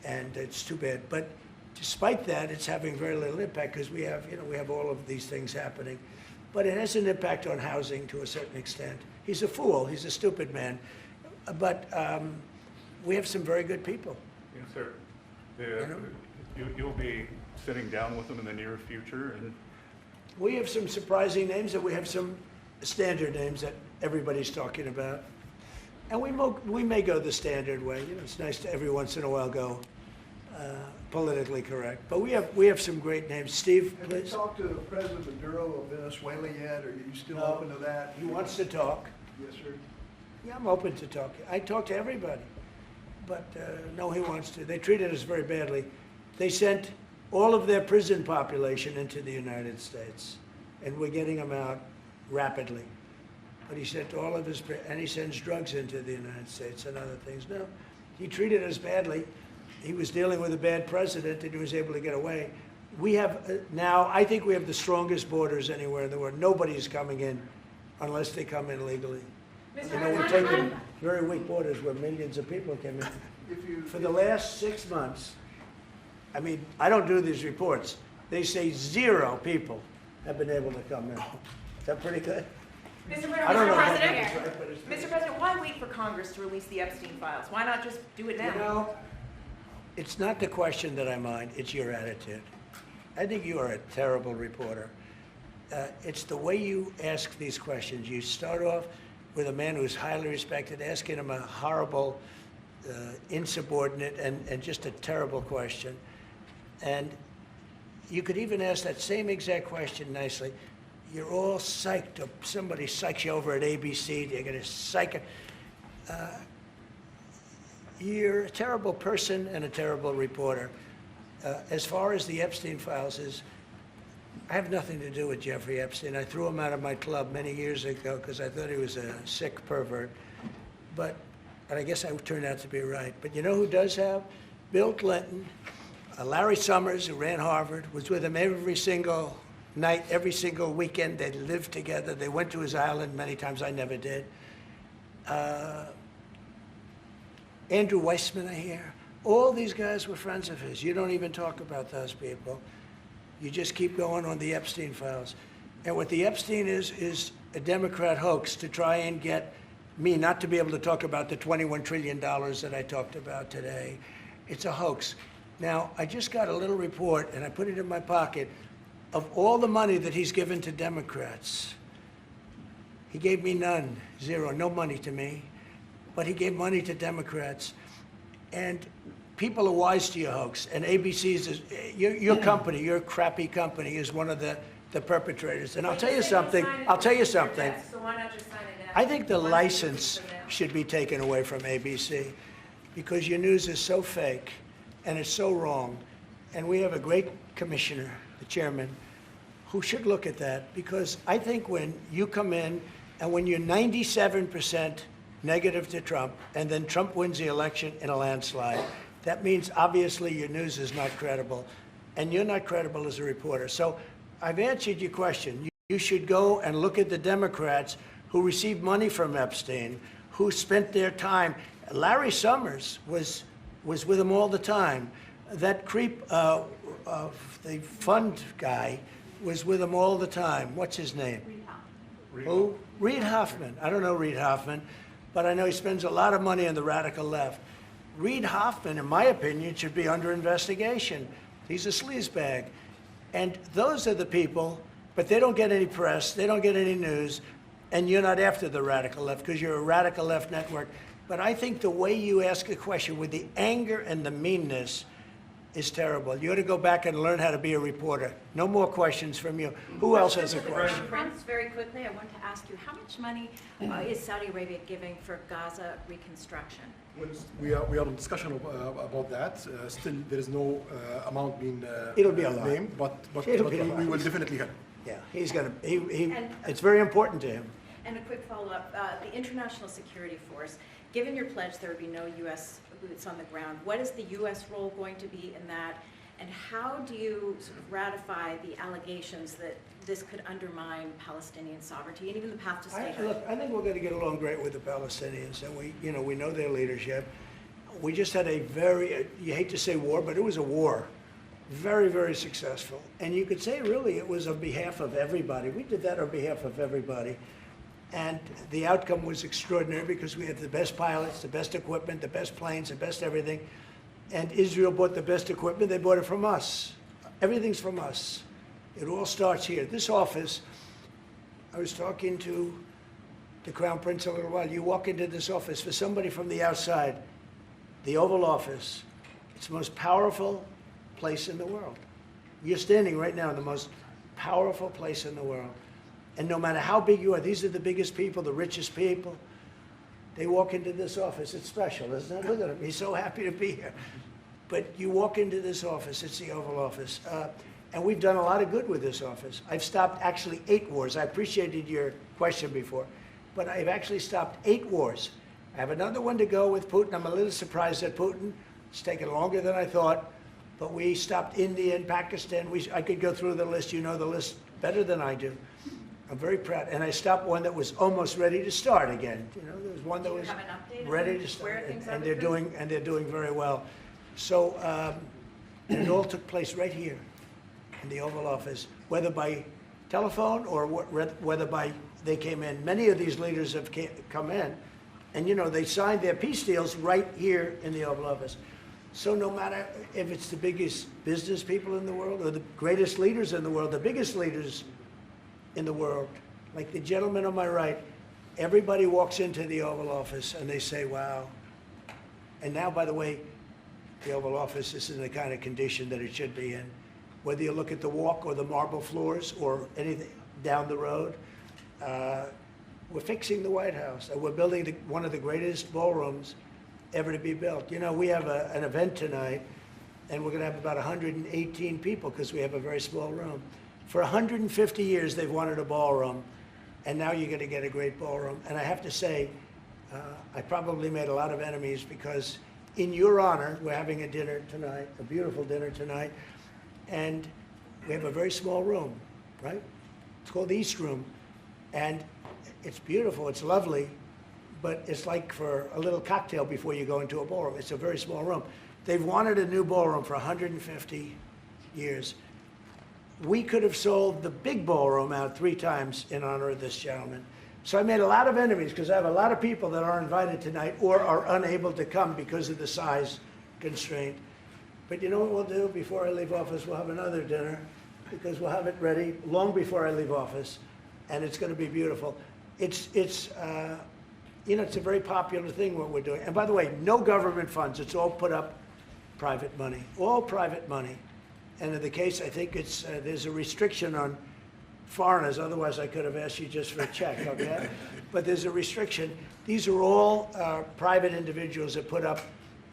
And it's too bad. But despite that, it's having very little impact because we have all of these things happening. But it has an impact on housing to a certain extent. He's a fool. He's a stupid man. But we have some very good people. Yes, sir. You'll be sitting down with them in the near future, and we have some surprising names, and we have some standard names that everybody's talking about. And we may go the standard way. It's nice to every once in a while go politically correct. But we have some great names. Steve, please. Have you talked to President Maduro of Venezuela yet? Are you still open to that? He wants to talk. Yes, sir. Yeah, I'm open to talk. I talk to everybody. But no, he wants to. They treated us very badly. They sent all of their prison population into the United States, and we're getting them out rapidly. But he sent all of his, and he sends drugs into the United States and other things. No, he treated us badly. He was dealing with a bad president, and he was able to get away. We have now, I think we have the strongest borders anywhere in the world. Nobody's coming in unless they come in legally. We're taking very weak borders where millions of people came in. For the last 6 months, I don't do these reports. They say 0 people have been able to come in. Is that pretty good? I don't know. Mr. President, why wait for Congress to release the Epstein files? Why not just do it now? You know, it's not the question that I mind, it's your attitude. I think you are a terrible reporter. It's the way you ask these questions. You start off with a man who's highly respected, asking him a horrible, insubordinate, and just a terrible question. And you could even ask that same exact question nicely. You're all psyched up. Somebody psychs you over at ABC. You're going to psych it. You're a terrible person and a terrible reporter. As far as the Epstein files is, I have nothing to do with Jeffrey Epstein. I threw him out of my club many years ago because I thought he was a sick pervert. And I guess I turned out to be right. But you know who does have? Bill Clinton, Larry Summers, who ran Harvard, was with him every single night, every single weekend. They lived together. They went to his island many times. I never did. Andrew Weissman, I hear. All these guys were friends of his. You don't even talk about those people. You just keep going on the Epstein files. And what the Epstein is a Democrat hoax to try and get me not to be able to talk about the $21 trillion that I talked about today. It's a hoax. Now, I just got a little report, and I put it in my pocket, of all the money that he's given to Democrats. He gave me none, zero, no money to me. But he gave money to Democrats. And people are wise to your hoax. And ABC's, your company, your crappy company, is one of the perpetrators. And I'll tell you something. I'll tell you something. So why not just sign it now? I think the license should be taken away from ABC because your news is so fake and it's so wrong. And we have a great commissioner, the chairman, who should look at that because I think when you come in and when you're 97% negative to Trump and then Trump wins the election in a landslide, that means obviously your news is not credible and you're not credible as a reporter. So I've answered your question. You should go and look at the Democrats who received money from Epstein, who spent their time. Larry Summers was with him all the time. That creep, the fund guy, was with him all the time. What's his name? Who? Reid Hoffman. I don't know Reid Hoffman, but I know he spends a lot of money on the radical left. Reid Hoffman, in my opinion, should be under investigation. He's a sleazebag. And those are the people, but they don't get any press, they don't get any news, and you're not after the radical left because you're a radical left network. But I think the way you ask a question with the anger and the meanness is terrible. You ought to go back and learn how to be a reporter. No more questions from you. Who else has a question? Prince, very quickly, I want to ask you, how much money is Saudi Arabia giving for Gaza reconstruction? We are in discussion about that. Still, there is no amount being It'll be a lot. named, but we will definitely help. Yeah, he's going to, it's very important to him. And a quick follow-up, the International Security Force, given your pledge there would be no U.S. boots on the ground, what is the U.S. role going to be in that? And how do you sort of ratify the allegations that this could undermine Palestinian sovereignty and even the path to statehood? Look, I think we're going to get along great with the Palestinians, and we know their leadership. We just had a very, you hate to say war, but it was a war. Very, very successful. And you could say really it was on behalf of everybody. We did that on behalf of everybody. And the outcome was extraordinary because we had the best pilots, the best equipment, the best planes, the best everything. And Israel bought the best equipment. They bought it from us. Everything's from us. It all starts here. This office, I was talking to the Crown Prince a little while. You walk into this office, for somebody from the outside, the Oval Office, it's the most powerful place in the world. You're standing right now in the most powerful place in the world. And no matter how big you are, these are the biggest people, the richest people. They walk into this office. It's special, isn't it? Look at him. He's so happy to be here. But you walk into this office. It's the Oval Office. And we've done a lot of good with this office. I've stopped actually 8 wars. I appreciated your question before. But I've actually stopped 8 wars. I have another one to go with Putin. I'm a little surprised at Putin. It's taken longer than I thought. But we stopped India and Pakistan. I could go through the list. You know the list better than I do. I'm very proud. And I stopped one that was almost ready to start again. You know, there was one that was ready to start. And they're doing very well. So it all took place right here in the Oval Office, whether by telephone or whether by they came in. Many of these leaders have come in, and you know, they signed their peace deals right here in the Oval Office. So no matter if it's the biggest business people in the world or the greatest leaders in the world, the biggest leaders in the world, like the gentleman on my right, everybody walks into the Oval Office and they say, wow. And now, by the way, the Oval Office is in the kind of condition that it should be in. Whether you look at the walk or the marble floors or anything down the road, we're fixing the White House. And we're building one of the greatest ballrooms ever to be built. You know, we have an event tonight, and we're going to have about 118 people because we have a very small room. For 150 years, they've wanted a ballroom, and now you're going to get a great ballroom. And I have to say, I probably made a lot of enemies because in your honor, we're having a dinner tonight, a beautiful dinner tonight, and we have a very small room, right? It's called the East Room, and it's beautiful, it's lovely, but it's like for a little cocktail before you go into a ballroom. It's a very small room. They've wanted a new ballroom for 150 years. We could have sold the big ballroom out 3 times in honor of this gentleman. So I made a lot of enemies because I have a lot of people that are invited tonight or are unable to come because of the size constraint. But you know what we'll do before I leave office? We'll have another dinner because we'll have it ready long before I leave office, and it's going to be beautiful. You know, it's a very popular thing what we're doing. And by the way, no government funds. It's all put up private money, all private money. And in the case, I think it's there's a restriction on foreigners. Otherwise, I could have asked you just for a check, okay? But there's a restriction. These are all private individuals that put up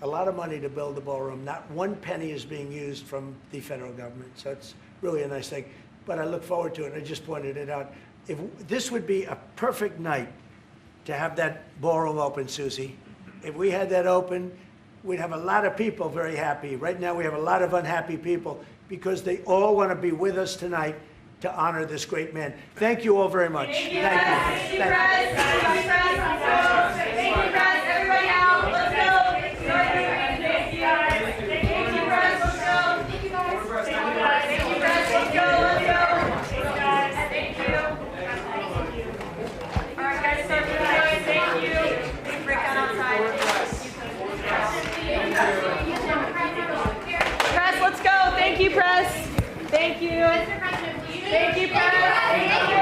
a lot of money to build the ballroom. Not one penny is being used from the federal government. So it's really a nice thing. But I look forward to it. I just pointed it out. This would be a perfect night to have that ballroom open, Susie. If we had that open, we'd have a lot of people very happy. Right now we have a lot of unhappy people because they all want to be with us tonight to honor this great man. Thank you all very much. Thank you. Thank you, Press. Thank you, Press. Thank you, Press. Everybody out. Let's go. Thank you, guys. Thank you, Press. Let's go. Thank you, guys. Thank you, Press. Let's go. Let's go. Thank you, guys. Thank you. All right, guys. Start with guys. Thank you. Big breakout outside. Press, let's go. Thank you, Press. Thank you. Thank you, Press. Thank you.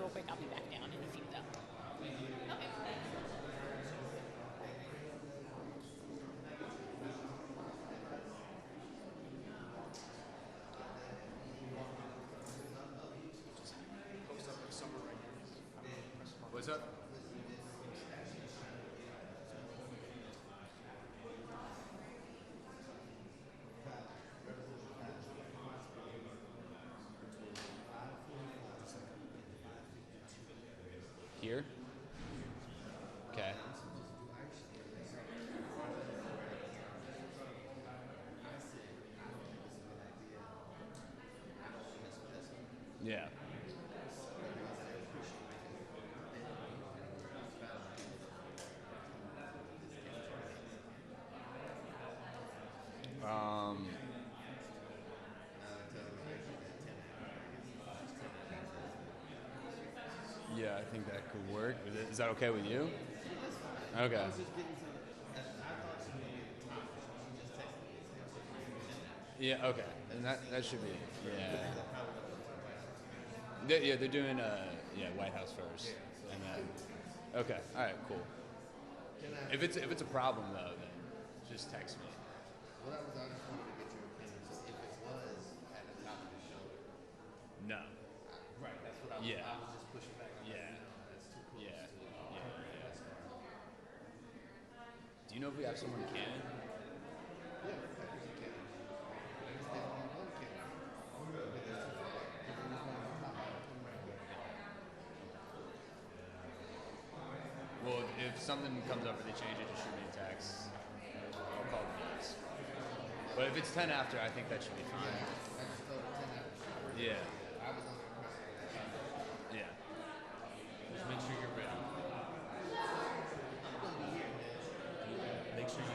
real quick. I'll be back down in a few though. Okay. What's up? Here? Okay. Yeah. Yeah, I think that could work. Is that okay with you? Okay. Yeah, okay. And that should be, yeah. Yeah, they're doing, White House first. And then, okay, all right, cool. If it's a problem, though, then just text me. Well, I just wanted to get your opinion. So if it was at the top of the show. No. Right, that's what I was just pushing back on. Yeah. That's too close. Yeah. Do you know if we have someone in Canada? Yeah, I think you can. Well, if something comes up or they change it, just shoot me a text. I'll call the next. But if it's 10 after, I think that should be fine. Yeah. Yeah. Just make sure you're ready. Make sure you.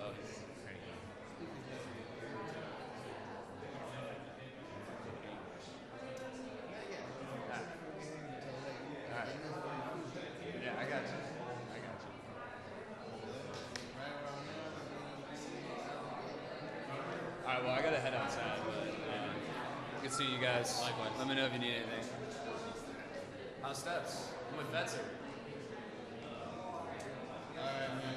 Oh, there you go. Alright. Yeah, I got you. Alright, well, I gotta head outside, but good to see you guys. Likewise. Let me know if you need anything. How's steps? I'm with Fetzer. Alright, man.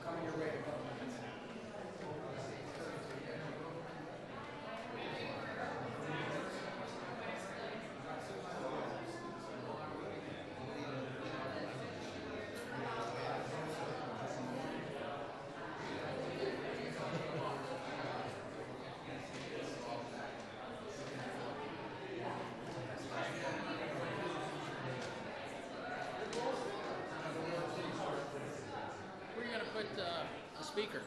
Coming your way in a couple minutes. Where are you gonna put a speaker?